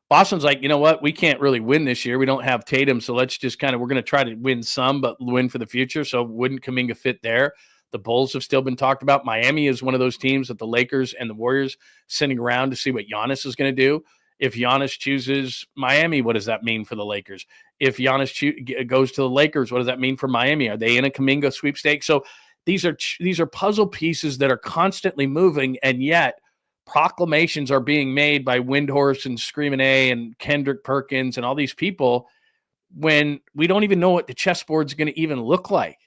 Boston's like, you know what? We can't really win this year. We don't have Tatum, so let's just we're going to try to win some, but win for the future. So wouldn't Kuminga fit there? The Bulls have still been talked about. Miami is one of those teams that the Lakers and the Warriors sitting around to see what Giannis is going to do. If Giannis chooses Miami, what does that mean for the Lakers? If Giannis goes to the Lakers, what does that mean for Miami? Are they in a Kuminga sweepstakes? So these are puzzle pieces that are constantly moving, and yet proclamations are being made by Windhorst and Screamin' A and Kendrick Perkins and all these people when we don't even know what the chessboard's going to even look like.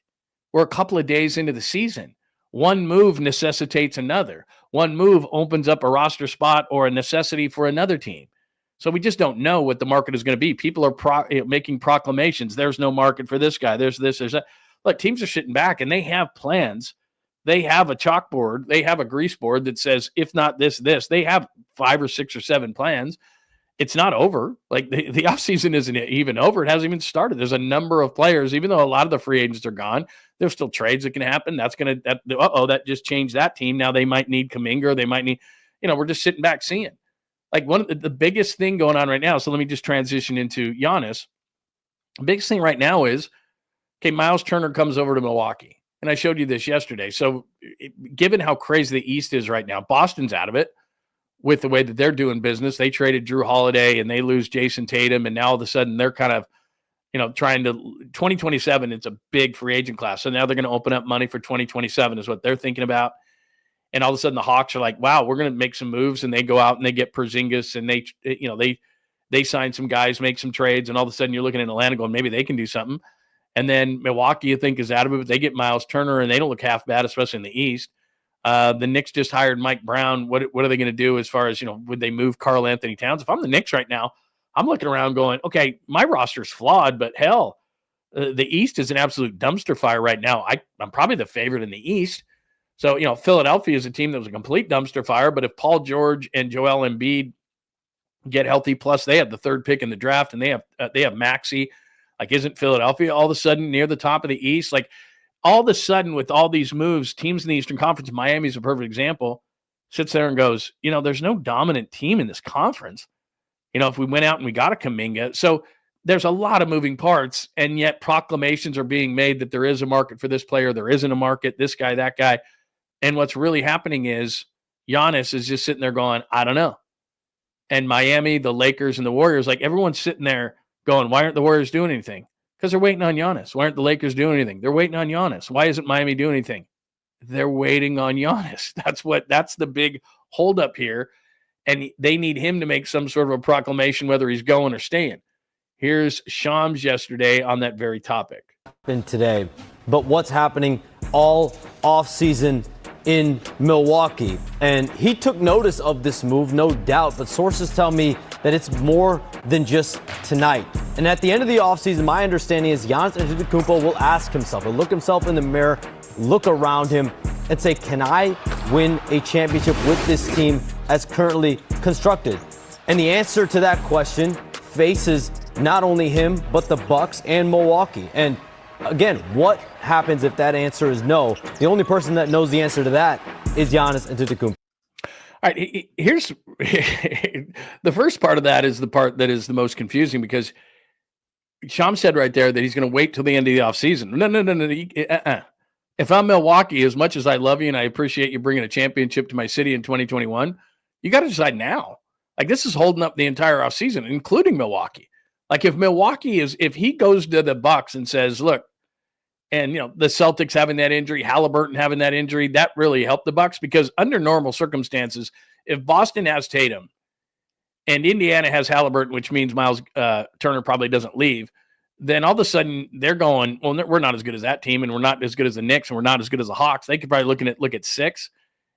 We're a couple of days into the season. One move necessitates another. One move opens up a roster spot or a necessity for another team. So we just don't know what the market is going to be. People are making proclamations. There's no market for this guy. There's this, there's that. Look, teams are sitting back and they have plans. They have a chalkboard. They have a grease board that says, if not this, this. They have 5 or 6 or 7 plans. It's not over. Like, the offseason isn't even over. It hasn't even started. There's a number of players, even though a lot of the free agents are gone, there's still trades that can happen. That just changed that team. Now they might need Kuminga, or they might need, we're just sitting back seeing. Like, one of the biggest thing going on right now, so let me just transition into Giannis. The biggest thing right now is, okay, Miles Turner comes over to Milwaukee. And I showed you this yesterday. So given how crazy the East is right now, Boston's out of it with the way that they're doing business. They traded Jrue Holiday and they lose Jason Tatum. And now all of a sudden they're kind of, trying to 2027, it's a big free agent class. So now they're going to open up money for 2027 is what they're thinking about. And all of a sudden the Hawks are like, wow, we're going to make some moves. And they go out and they get Porzingis and they sign some guys, make some trades. And all of a sudden you're looking at Atlanta going, maybe they can do something. And then Milwaukee, you think, is out of it, but they get Miles Turner, and they don't look half bad, especially in the East. The Knicks just hired Mike Brown. What are they going to do as far as, would they move Karl Anthony Towns? If I'm the Knicks right now, I'm looking around going, okay, my roster's flawed, but hell, the East is an absolute dumpster fire right now. I'm probably the favorite in the East. So, Philadelphia is a team that was a complete dumpster fire, but if Paul George and Joel Embiid get healthy, plus they have the third pick in the draft, and they have Maxey. Like, isn't Philadelphia all of a sudden near the top of the East? Like, all of a sudden with all these moves, teams in the Eastern Conference, Miami's a perfect example, sits there and goes, there's no dominant team in this conference. If we went out and we got a Kuminga. So there's a lot of moving parts, and yet proclamations are being made that there is a market for this player. There isn't a market, this guy, that guy. And what's really happening is Giannis is just sitting there going, I don't know. And Miami, the Lakers, and the Warriors, like everyone's sitting there going, why aren't the Warriors doing anything? Because they're waiting on Giannis. Why aren't the Lakers doing anything? They're waiting on Giannis. Why isn't Miami doing anything? They're waiting on Giannis. That's the big holdup here. And they need him to make some sort of a proclamation, whether he's going or staying. Here's Shams yesterday on that very topic. Today, but what's happening all offseason in Milwaukee. And he took notice of this move, no doubt, but sources tell me that it's more than just tonight. And at the end of the offseason, my understanding is Giannis Antetokounmpo will ask himself, he'll look himself in the mirror, look around him, and say, can I win a championship with this team as currently constructed? And the answer to that question faces not only him, but the Bucks and Milwaukee. And again, what happens if that answer is no? The only person that knows the answer to that is Giannis Antetokounmpo. All right, here's the first part of that is the part that is the most confusing, because Sham said right there that he's going to wait till the end of the offseason. No. If I'm Milwaukee, as much as I love you and I appreciate you bringing a championship to my city in 2021, you got to decide now. Like, this is holding up the entire offseason, including Milwaukee. Like, if he goes to the Bucks and says, look, and, the Celtics having that injury, Halliburton having that injury, that really helped the Bucks, because under normal circumstances, if Boston has Tatum and Indiana has Halliburton, which means Miles Turner probably doesn't leave, then all of a sudden they're going, well, we're not as good as that team, and we're not as good as the Knicks, and we're not as good as the Hawks. They could probably look at 6,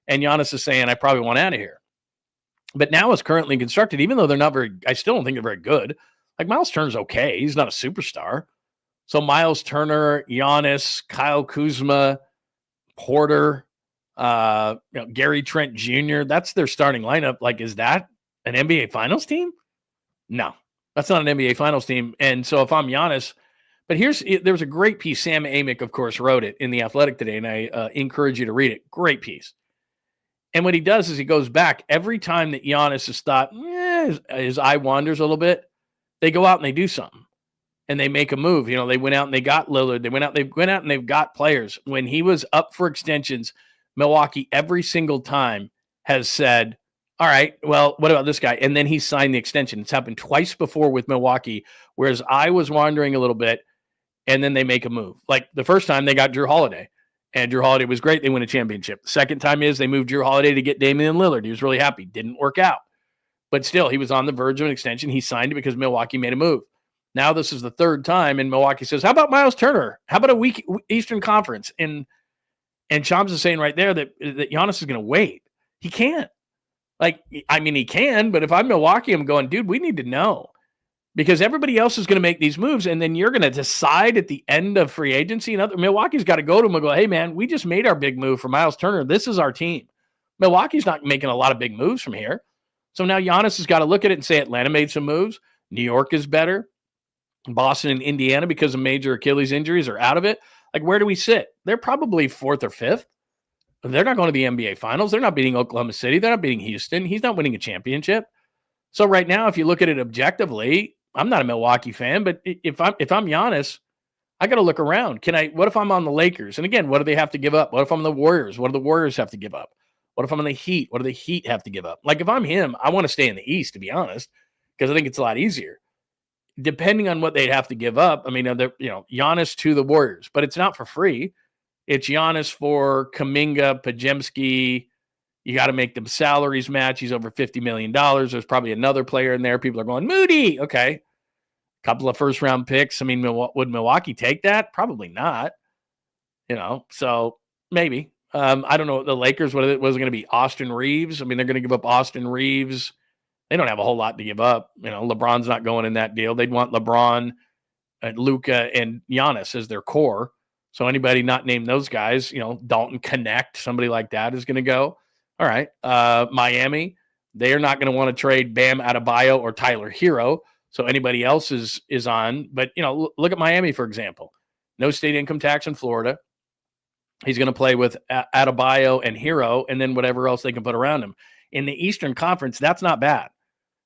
and Giannis is saying, I probably want out of here. But now it's currently constructed, even though they're not I still don't think they're very good. Like, Miles Turner's okay. He's not a superstar. So Miles Turner, Giannis, Kyle Kuzma, Porter, Gary Trent Jr., that's their starting lineup. Like, is that an NBA Finals team? No, that's not an NBA Finals team. And so if I'm Giannis, but there was a great piece. Sam Amick, of course, wrote it in The Athletic today, and I encourage you to read it. Great piece. And what he does is he goes back every time that Giannis has thought, his eye wanders a little bit, they go out and they do something. And they make a move. They went out and they got Lillard. They went out and they've got players. When he was up for extensions, Milwaukee every single time has said, all right, well, what about this guy? And then he signed the extension. It's happened twice before with Milwaukee, whereas I was wandering a little bit, and then they make a move. Like, the first time they got Jrue Holiday, and Jrue Holiday was great. They win a championship. The second time is they moved Jrue Holiday to get Damian Lillard. He was really happy. Didn't work out. But still, he was on the verge of an extension. He signed it because Milwaukee made a move. Now this is the third time, and Milwaukee says, how about Miles Turner? How about a weak Eastern Conference? And Shams is saying right there that Giannis is going to wait. He can't. He can, but if I'm Milwaukee, I'm going, dude, we need to know. Because everybody else is going to make these moves, and then you're going to decide at the end of free agency. Milwaukee's got to go to him and go, hey, man, we just made our big move for Miles Turner. This is our team. Milwaukee's not making a lot of big moves from here. So now Giannis has got to look at it and say Atlanta made some moves. New York is better. Boston and Indiana, because of major Achilles injuries, are out of it. Like, where do we sit? They're probably 4th or 5th. They're not going to the NBA Finals. They're not beating Oklahoma City. They're not beating Houston. He's not winning a championship. So right now, if you look at it objectively, I'm not a Milwaukee fan, but if I'm Giannis, I got to look around. What if I'm on the Lakers? And again, what do they have to give up? What if I'm on the Warriors? What do the Warriors have to give up? What if I'm on the Heat? What do the Heat have to give up? Like if I'm him, I want to stay in the East, to be honest, because I think it's a lot easier. Depending on what they'd have to give up, I mean, Giannis to the Warriors, but it's not for free. It's Giannis for Kuminga, Podziemski. You got to make them salaries match. He's over $50 million. There's probably another player in there. People are going, Moody. Okay. Couple of first-round picks. I mean, would Milwaukee take that? Probably not. So maybe. I don't know. The Lakers, was it going to be Austin Reeves? I mean, they're going to give up Austin Reeves. They don't have a whole lot to give up. LeBron's not going in that deal. They'd want LeBron, Luka, and Giannis as their core. So anybody not named those guys, Dalton Connect, somebody like that is going to go. All right. Miami, they are not going to want to trade Bam Adebayo or Tyler Hero. So anybody else is on. But, look at Miami, for example. No state income tax in Florida. He's going to play with Adebayo and Hero and then whatever else they can put around him. In the Eastern Conference, that's not bad.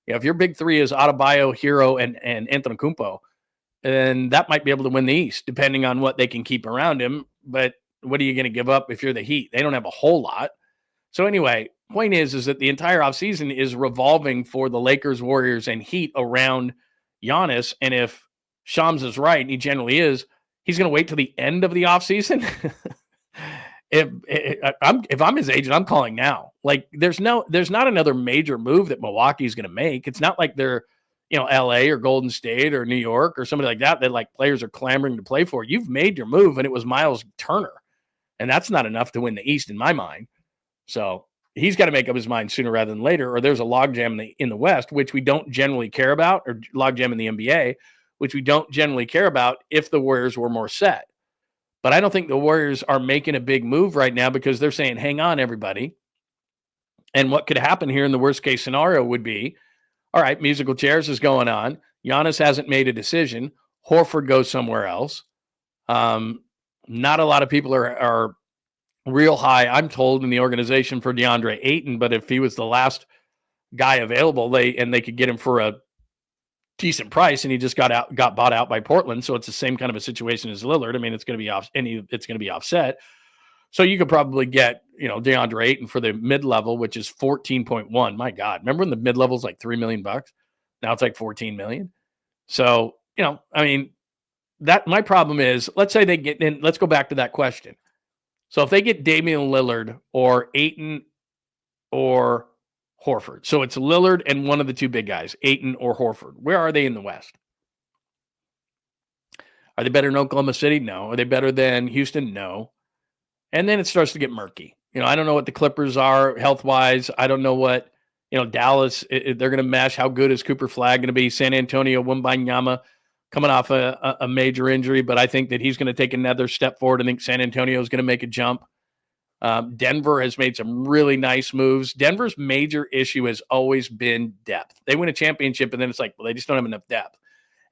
If your big three is Adebayo, Hero, and Antetokounmpo, then that might be able to win the East, depending on what they can keep around him. But what are you going to give up if you're the Heat? They don't have a whole lot. So anyway, point is that the entire offseason is revolving for the Lakers, Warriors, and Heat around Giannis. And if Shams is right, and he generally is, he's going to wait till the end of the offseason. If I'm his agent, I'm calling now. Like there's not another major move that Milwaukee's going to make. It's not like they're, LA or Golden State or New York or somebody like that like players are clamoring to play for. You've made your move, and it was Miles Turner, and that's not enough to win the East in my mind. So he's got to make up his mind sooner rather than later, or there's a logjam in the West, which we don't generally care about, or logjam in the NBA, which we don't generally care about if the Warriors were more set. But I don't think the Warriors are making a big move right now because they're saying, hang on, everybody. And what could happen here in the worst case scenario would be, all right, musical chairs is going on. Giannis hasn't made a decision. Horford goes somewhere else. Not a lot of people are real high, I'm told, in the organization for DeAndre Ayton. But if he was the last guy available, they could get him for a decent price, and he just got bought out by Portland. So it's the same kind of a situation as Lillard. I mean, it's going to be offset. So you could probably get, DeAndre Ayton for the mid-level, which is 14.1. My God. Remember when the mid-level is like $3 million? Now it's like 14 million. So, I mean, that my problem is, let's say they get in, let's go back to that question. So if they get Damian Lillard or Ayton or Horford. So it's Lillard and one of the two big guys, Ayton or Horford. Where are they in the West? Are they better than Oklahoma City? No. Are they better than Houston? No. And then it starts to get murky. I don't know what the Clippers are health-wise. I don't know what, Dallas, they're going to mesh. How good is Cooper Flagg going to be? San Antonio, Wembanyama coming off a major injury, but I think that he's going to take another step forward. I think San Antonio is going to make a jump. Denver has made some really nice moves. Denver's major issue has always been depth. They win a championship, and then it's like, well, they just don't have enough depth.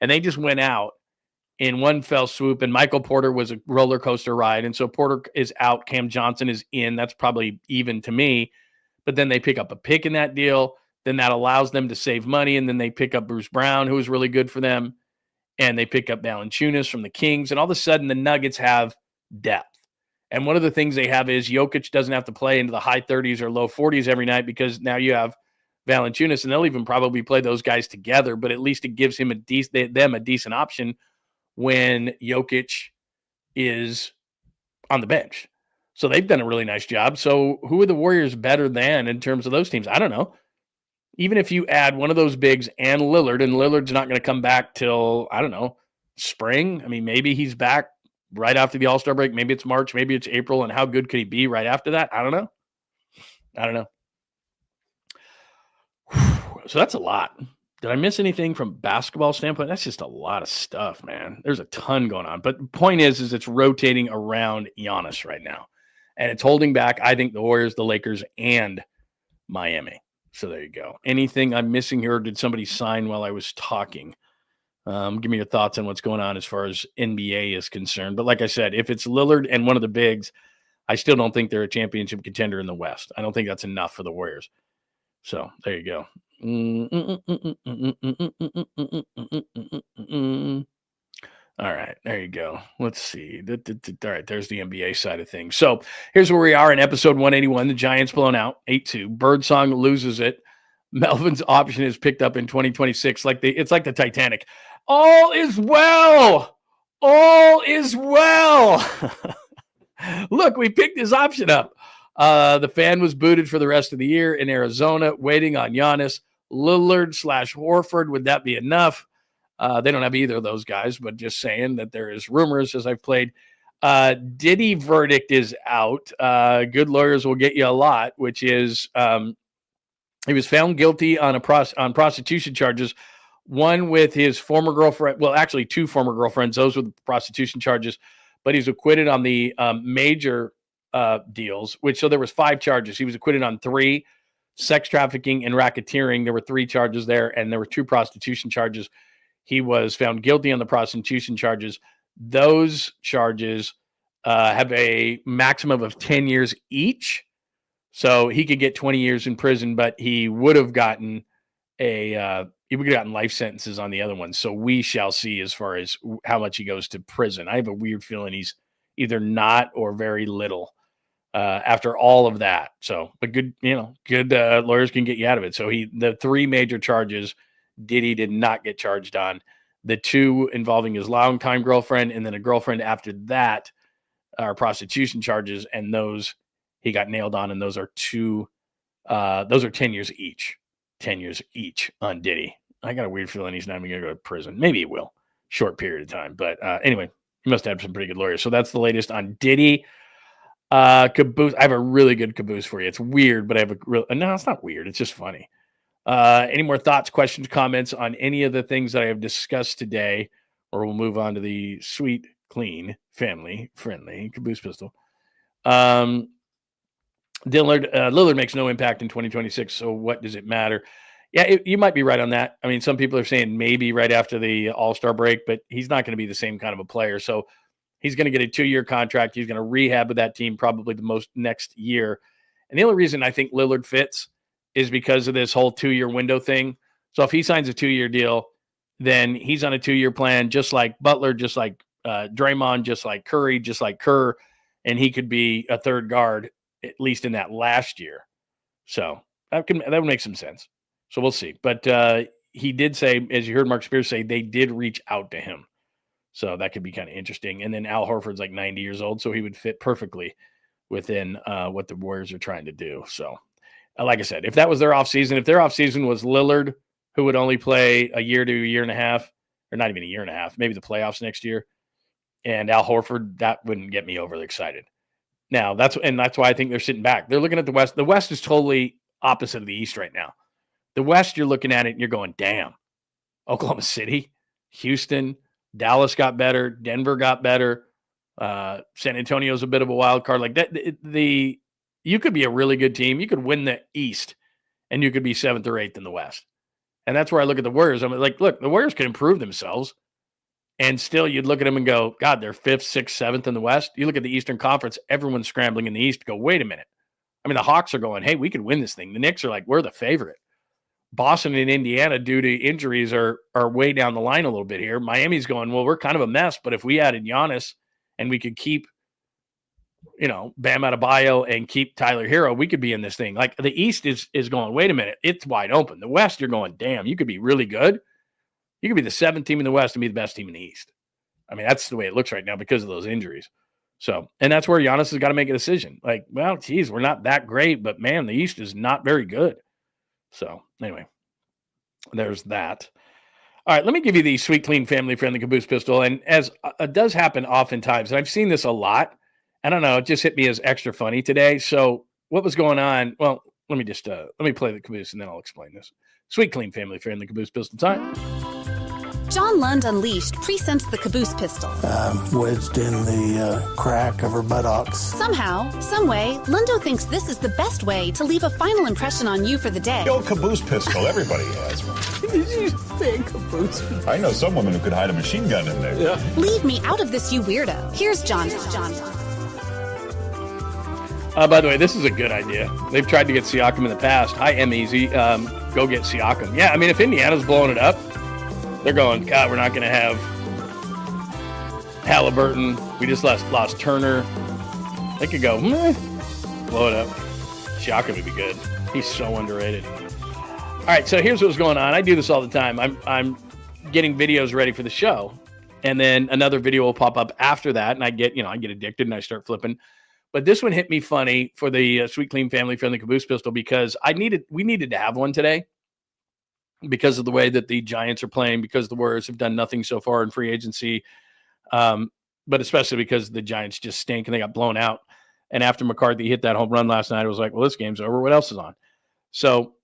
And they just went out in one fell swoop, and Michael Porter was a roller coaster ride. And so Porter is out. Cam Johnson is in. That's probably even to me. But then they pick up a pick in that deal. Then that allows them to save money. And then they pick up Bruce Brown, who was really good for them. And they pick up Valanciunas from the Kings. And all of a sudden, the Nuggets have depth. And one of the things they have is Jokic doesn't have to play into the high 30s or low 40s every night because now you have Valanciunas, and they'll even probably play those guys together. But at least it gives him a decent option when Jokic is on the bench. So they've done a really nice job. So who are the Warriors better than in terms of those teams? I don't know. Even if you add one of those bigs and Lillard's not going to come back till, I don't know, spring. I mean, maybe he's back right after the All-Star break. Maybe it's March. Maybe it's April. And how good could he be right after that? I don't know. So that's a lot. Did I miss anything from basketball standpoint? That's just a lot of stuff, man. There's a ton going on. But the point is it's rotating around Giannis right now. And it's holding back, I think, the Warriors, the Lakers, and Miami. So there you go. Anything I'm missing here? Or did somebody sign while I was talking? Give me your thoughts on what's going on as far as NBA is concerned. But like I said, if it's Lillard and one of the bigs, I still don't think they're a championship contender in the West. I don't think that's enough for the Warriors. So there you go. All right, there you go. Let's see. All right, there's the NBA side of things. So here's where we are in episode 181. The Giants blown out 8-2. Birdsong loses it. Melvin's option is picked up in 2026. It's like the Titanic. All is well. All is well. Look, we picked his option up. The fan was booted for the rest of the year in Arizona, waiting on Giannis. Lillard / Horford. Would that be enough? They don't have either of those guys, but just saying that there is rumors as I've played. Diddy verdict is out. Good lawyers will get you a lot, which is he was found guilty on prostitution charges, one with his former girlfriend. Well, actually, two former girlfriends. Those were the prostitution charges, but he's acquitted on the major deals, so there was 5 charges. He was acquitted on 3, sex trafficking and racketeering. There were 3 charges there, and there were 2 prostitution charges. He was found guilty on the prostitution charges. Those charges have a maximum of 10 years each. So he could get 20 years in prison, but he would have gotten life sentences on the other ones. So we shall see as far as how much he goes to prison. I have a weird feeling he's either not or very little after all of that. So, but good lawyers can get you out of it. So the 3 major charges, Diddy did not get charged on. The 2 involving his longtime girlfriend and then a girlfriend after that are prostitution charges, and those he got nailed on, and those are 10 years each. 10 years each on Diddy. I got a weird feeling he's not even going to go to prison. Maybe he will. Short period of time. But anyway, he must have some pretty good lawyers. So that's the latest on Diddy. Caboose. I have a really good Caboose for you. It's weird, but I have no, it's not weird. It's just funny. Any more thoughts, questions, comments on any of the things that I have discussed today, or we'll move on to the sweet, clean, family-friendly Caboose pistol. Lillard makes no impact in 2026, so what does it matter? Yeah, you might be right on that. I mean, some people are saying maybe right after the All-Star break, but he's not going to be the same kind of a player. So he's going to get a 2-year contract. He's going to rehab with that team probably the most next year. And the only reason I think Lillard fits is because of this whole 2-year window thing. So if he signs a 2-year deal, then he's on a 2-year plan, just like Butler, just like Draymond, just like Curry, just like Kerr, and he could be a third guard, at least in that last year. So that would make some sense. So we'll see. But he did say, as you heard Mark Spears say, they did reach out to him. So that could be kind of interesting. And then Al Horford's like 90 years old, so he would fit perfectly within what the Warriors are trying to do. So like I said, if that was their offseason, if their offseason was Lillard, who would only play a year to a year and a half, or not even a year and a half, maybe the playoffs next year, and Al Horford, that wouldn't get me overly excited. Now, that's why I think they're sitting back. They're looking at the West. The West is totally opposite of the East right now. The West, you're looking at it and you're going, damn, Oklahoma City, Houston, Dallas got better, Denver got better, San Antonio's a bit of a wild card. Like that, you could be a really good team. You could win the East, and you could be 7th or 8th in the West. And that's where I look at the Warriors. I'm like, look, the Warriors can improve themselves, and still you'd look at them and go, God, they're 5th, 6th, 7th in the West. You look at the Eastern Conference, everyone's scrambling in the East to go, wait a minute. I mean, the Hawks are going, hey, we could win this thing. The Knicks are like, we're the favorite. Boston and Indiana, due to injuries, are way down the line a little bit here. Miami's going, well, we're kind of a mess, but if we added Giannis and we could keep, Bam Adebayo and keep Tyler Hero, we could be in this thing. Like the East is going, wait a minute, it's wide open. The West, you're going, damn, you could be really good. You could be the 7th team in the West and be the best team in the East. I mean, that's the way it looks right now because of those injuries. So, and that's where Giannis has got to make a decision. Like, well, geez, we're not that great, but man, the East is not very good. So anyway, there's that. All right, let me give you the sweet, clean, family-friendly Caboose pistol. And as it does happen oftentimes, and I've seen this a lot, I don't know, it just hit me as extra funny today. So what was going on? Well, let me play the Caboose and then I'll explain this. Sweet, clean, family-friendly Caboose pistol time. John Lund Unleashed presents the Caboose pistol. Wedged in the crack of her buttocks. Somehow, someway, Lundo thinks this is the best way to leave a final impression on you for the day. The old Caboose pistol, everybody has one. Did you say Caboose? I know some woman who could hide a machine gun in there. Yeah. Leave me out of this, you weirdo. Here's John. By the way, this is a good idea. They've tried to get Siakam in the past. Hi, 𝐬𝐮𝐬𝐫𝐸. Go get Siakam. Yeah, I mean, if Indiana's blowing it up, they're going, God, we're not going to have Halliburton. We just lost Turner. They could go, blow it up. Siakam would be good. He's so underrated. All right, so here's what's going on. I do this all the time. I'm getting videos ready for the show, and then another video will pop up after that, and I get addicted and I start flipping. But this one hit me funny for the Sweet Clean Family Friendly Caboose pistol because we needed to have one today because of the way that the Giants are playing, because the Warriors have done nothing so far in free agency, but especially because the Giants just stink and they got blown out. And after McCarthy hit that home run last night, I was like, well, this game's over. What else is on? So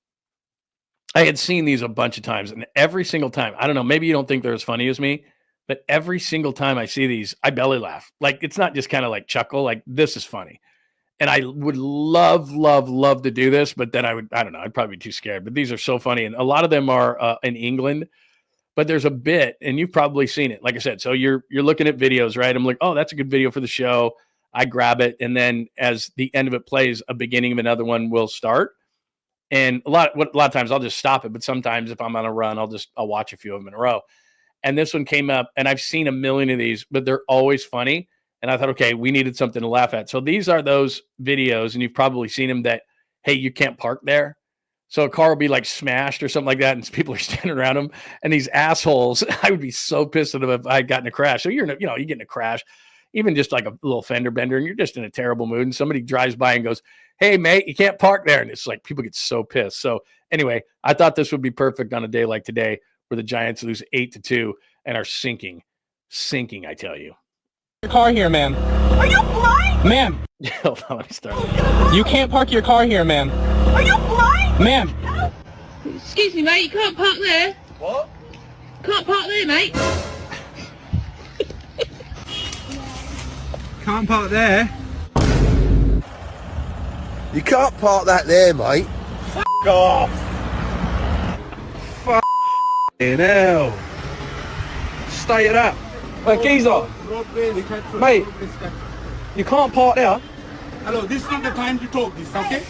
I had seen these a bunch of times, and every single time, I don't know, maybe you don't think they're as funny as me, but every single time I see these, I belly laugh. Like, it's not just kind of like chuckle, like, this is funny. And I would love to do this, but then I'd probably be too scared. But these are so funny. And a lot of them are in England, but there's a bit, and you've probably seen it. Like I said, so you're looking at videos, right? I'm like, oh, that's a good video for the show. I grab it, and then as the end of it plays, a beginning of another one will start. And a lot of times I'll just stop it, but sometimes if I'm on a run, I'll watch a few of them in a row. And this one came up, and I've seen a million of these, but they're always funny. And I thought, okay, we needed something to laugh at. So these are those videos, and you've probably seen them that, hey, you can't park there. So a car will be like smashed or something like that, and people are standing around them. And these assholes, I would be so pissed at them if I had gotten a crash. So you get in a crash, even just like a little fender bender, and you're just in a terrible mood. And somebody drives by and goes, hey, mate, you can't park there. And it's like people get so pissed. So anyway, I thought this would be perfect on a day like today where the Giants lose 8-2 and are sinking, I tell you. Your car here, ma'am. Are you blind? Ma'am. Hold on, let me start again. You can't park your car here, ma'am. Are you blind? Ma'am. Excuse me, mate, you can't park there. What? Can't park there, mate. Can't park there. You can't park that there, mate. F*** off. Hell. Stay it up. Hey, geezer. Mate, you can't park there. Hello, this is not the time to talk this, okay?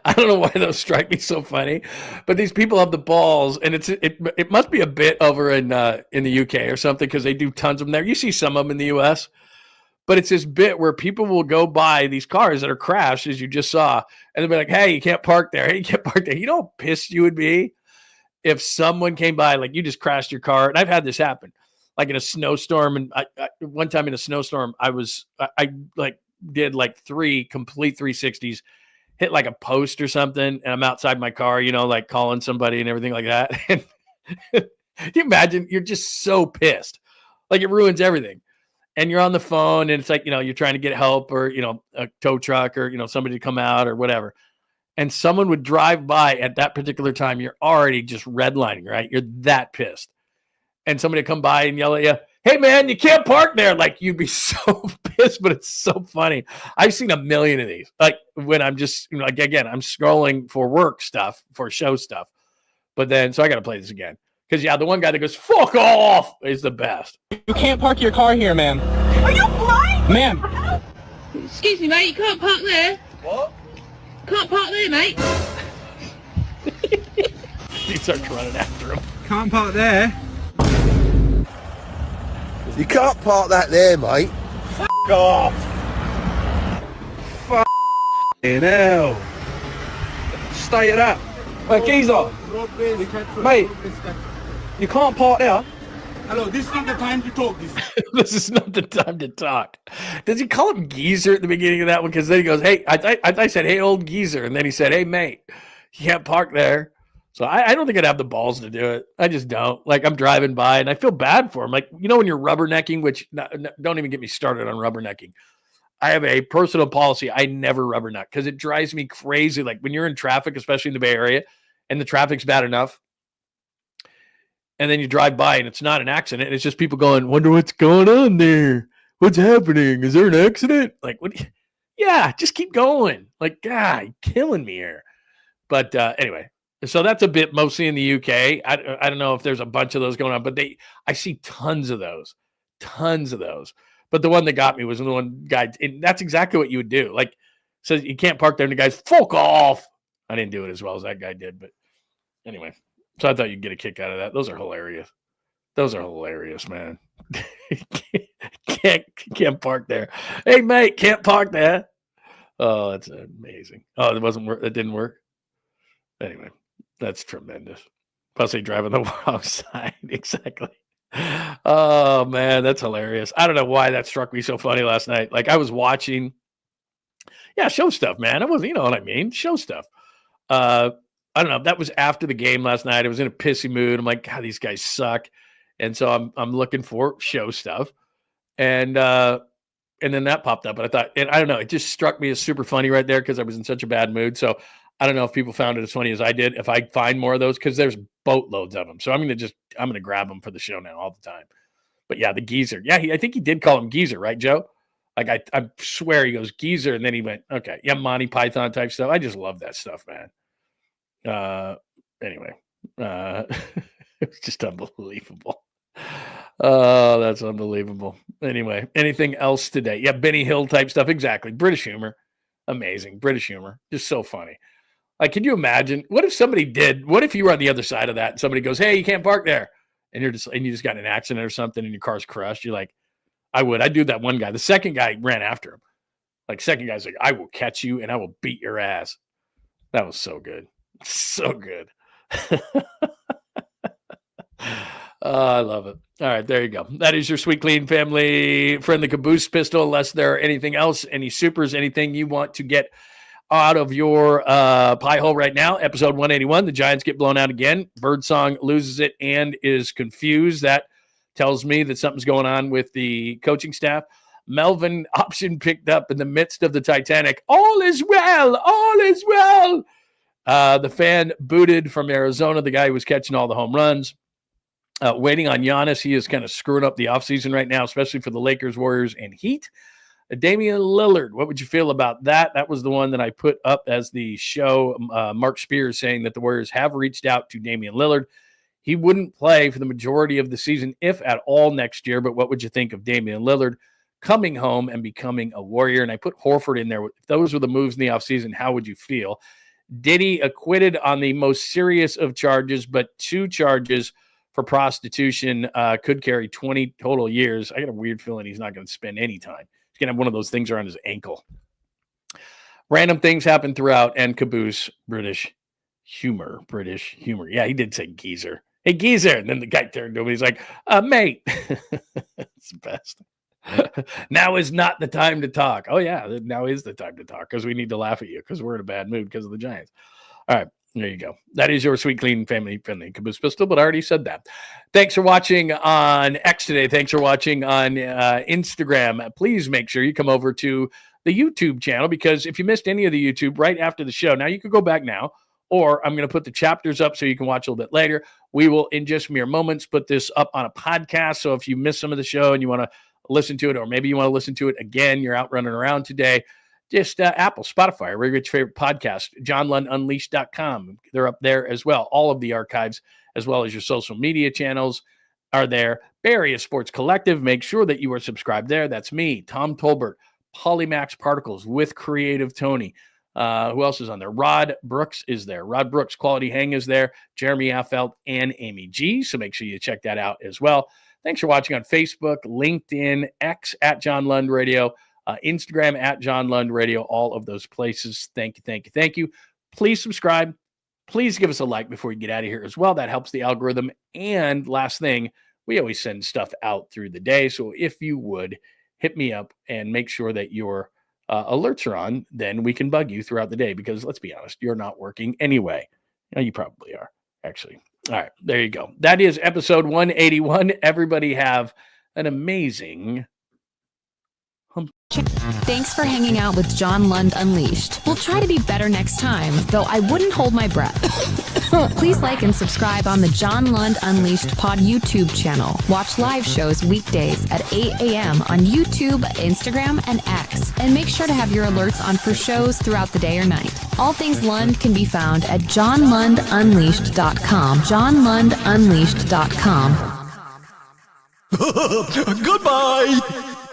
I don't know why those strike me so funny, but these people have the balls, and it must be a bit over in the UK or something because they do tons of them there. You see some of them in the US, but it's this bit where people will go by these cars that are crashed, as you just saw, and they'll be like, hey, you can't park there. Hey, you can't park there. You know how pissed you would be if someone came by, like you just crashed your car. And I've had this happen, like in a snowstorm. And one time in a snowstorm, I did like 3 complete 360s, hit like a post or something. And I'm outside my car, like calling somebody and everything like that. And can you imagine? You're just so pissed. Like it ruins everything. And you're on the phone and it's like, you're trying to get help or, a tow truck or, somebody to come out or whatever. And someone would drive by at that particular time. You're already just redlining, right? You're that pissed. And somebody would come by and yell at you, hey, man, you can't park there. Like, you'd be so pissed, but it's so funny. I've seen a million of these. Like, when I'm just, again, I'm scrolling for work stuff, for show stuff. But then, so I got to play this again. Because, the one guy that goes, fuck off, is the best. You can't park your car here, ma'am. Are you blind? Ma'am. Excuse me, mate, you can't park there. What? Can't park there, mate. He starts running after him. Can't park there. You can't park that there, mate. F*** off. Hell. Stay it up. Hey, geezer. Mate, you can't park there. Hello, this is not the time to talk this. This is not the time to talk. Does he call him geezer at the beginning of that one? Because then he goes, hey, I said, hey, old geezer. And then he said, hey, mate, you can't park there. So I don't think I'd have the balls to do it. I just don't. Like, I'm driving by and I feel bad for him. Like, when you're rubbernecking, which don't even get me started on rubbernecking. I have a personal policy. I never rubberneck because it drives me crazy. Like when you're in traffic, especially in the Bay Area, and the traffic's bad enough, and then you drive by and it's not an accident. It's just people going, wonder what's going on there. What's happening? Is there an accident? Like, what? Yeah, just keep going. Like, God, you're killing me here. But anyway, so that's a bit mostly in the UK. I don't know if there's a bunch of those going on, but I see tons of those. But the one that got me was the one guy, and that's exactly what you would do. Like, says you can't park there, and the guy's, fuck off. I didn't do it as well as that guy did, but anyway. So I thought you'd get a kick out of that. Those are hilarious. Those are hilarious, man. can't park there. Hey, mate, can't park there. Oh, that's amazing. Oh, it wasn't work. It didn't work. Anyway, that's tremendous. Plus, they drive on the wrong side. Exactly. Oh, man, that's hilarious. I don't know why that struck me so funny last night. Like, I was watching. Yeah, show stuff, man. I wasn't, you know what I mean? Show stuff. I don't know. That was after the game last night. I was in a pissy mood. I'm like, God, these guys suck. And so I'm looking for show stuff. And then that popped up. But I thought, and I don't know, it just struck me as super funny right there because I was in such a bad mood. So I don't know if people found it as funny as I did. If I find more of those, because there's boatloads of them. So I'm gonna grab them for the show now all the time. But yeah, the geezer. Yeah, I think he did call him geezer, right, Joe? Like I swear he goes geezer, and then he went, okay, yeah, Monty Python type stuff. I just love that stuff, man. Anyway, it's just unbelievable. Oh, that's unbelievable. Anyway, anything else today? Yeah, Benny Hill type stuff. Exactly. British humor. Amazing. British humor. Just so funny. Like, can you imagine? What if you were on the other side of that and somebody goes, hey, you can't park there. And you just got in an accident or something and your car's crushed. You're like, I'd do that one guy. The second guy ran after him. Like, second guy's like, I will catch you and I will beat your ass. That was so good. So good. I love it. All right, there you go. That is your sweet, clean, family-friendly Caboose pistol. Unless there are anything else, any supers, anything you want to get out of your pie hole right now. Episode 181, the Giants get blown out again. Birdsong loses it and is confused. That tells me that something's going on with the coaching staff. Melvin option picked up in the midst of the Titanic. All is well. All is well. The fan booted from Arizona, the guy who was catching all the home runs. Waiting on Giannis. He is kind of screwing up the offseason right now, especially for the Lakers, Warriors, and Heat. Damian Lillard, what would you feel about that? That was the one that I put up as the show. Mark Spears saying that the Warriors have reached out to Damian Lillard. He wouldn't play for the majority of the season, if at all, next year. But what would you think of Damian Lillard coming home and becoming a Warrior? And I put Horford in there. If those were the moves in the offseason, how would you feel? Diddy acquitted on the most serious of charges, but 2 charges for prostitution could carry 20 total years. I got a weird feeling he's not going to spend any time. He's going to have one of those things around his ankle. Random things happen throughout, and Caboose, British humor. Yeah, he did say geezer. Hey, geezer. And then the guy turned to him. He's like, mate. It's the best. Now is not the time to talk. Oh, yeah, now is the time to talk because we need to laugh at you because we're in a bad mood because of the Giants. All right. There you go. That is your sweet, clean, family-friendly Caboose pistol, but I already said that. Thanks for watching on X today. Thanks for watching on Instagram. Please make sure you come over to the YouTube channel because if you missed any of the YouTube right after the show, now you can go back now, or I'm going to put the chapters up so you can watch a little bit later. We will, in just mere moments, put this up on a podcast. So if you missed some of the show and you want to listen to it, or maybe you want to listen to it again, you're out running around today, just Apple, Spotify, wherever your favorite podcast, JohnLundUnleashed.com. They're up there as well. All of the archives, as well as your social media channels, are there. Bay Area Sports Collective, make sure that you are subscribed there. That's me, Tom Tolbert, Polymax Particles with Creative Tony. Who else is on there? Rod Brooks is there. Rod Brooks, Quality Hang is there. Jeremy Affelt and Amy G. So make sure you check that out as well. Thanks for watching on Facebook, LinkedIn, X at John Lund Radio. Instagram at John Lund Radio, all of those places. Thank you. Please subscribe. Please give us a like before you get out of here as well. That helps the algorithm. And last thing, we always send stuff out through the day. So if you would, hit me up and make sure that your alerts are on, then we can bug you throughout the day because let's be honest, you're not working anyway. You probably are, actually. All right, there you go. That is episode 181. Everybody have an amazing Thanks for hanging out with John Lund Unleashed. We'll try to be better next time, though I wouldn't hold my breath. Please like and subscribe on the John Lund Unleashed Pod YouTube channel. Watch live shows weekdays at 8 a.m. on YouTube, Instagram, and X. And make sure to have your alerts on for shows throughout the day or night. All things Lund can be found at JohnLundUnleashed.com. JohnLundUnleashed.com. Goodbye!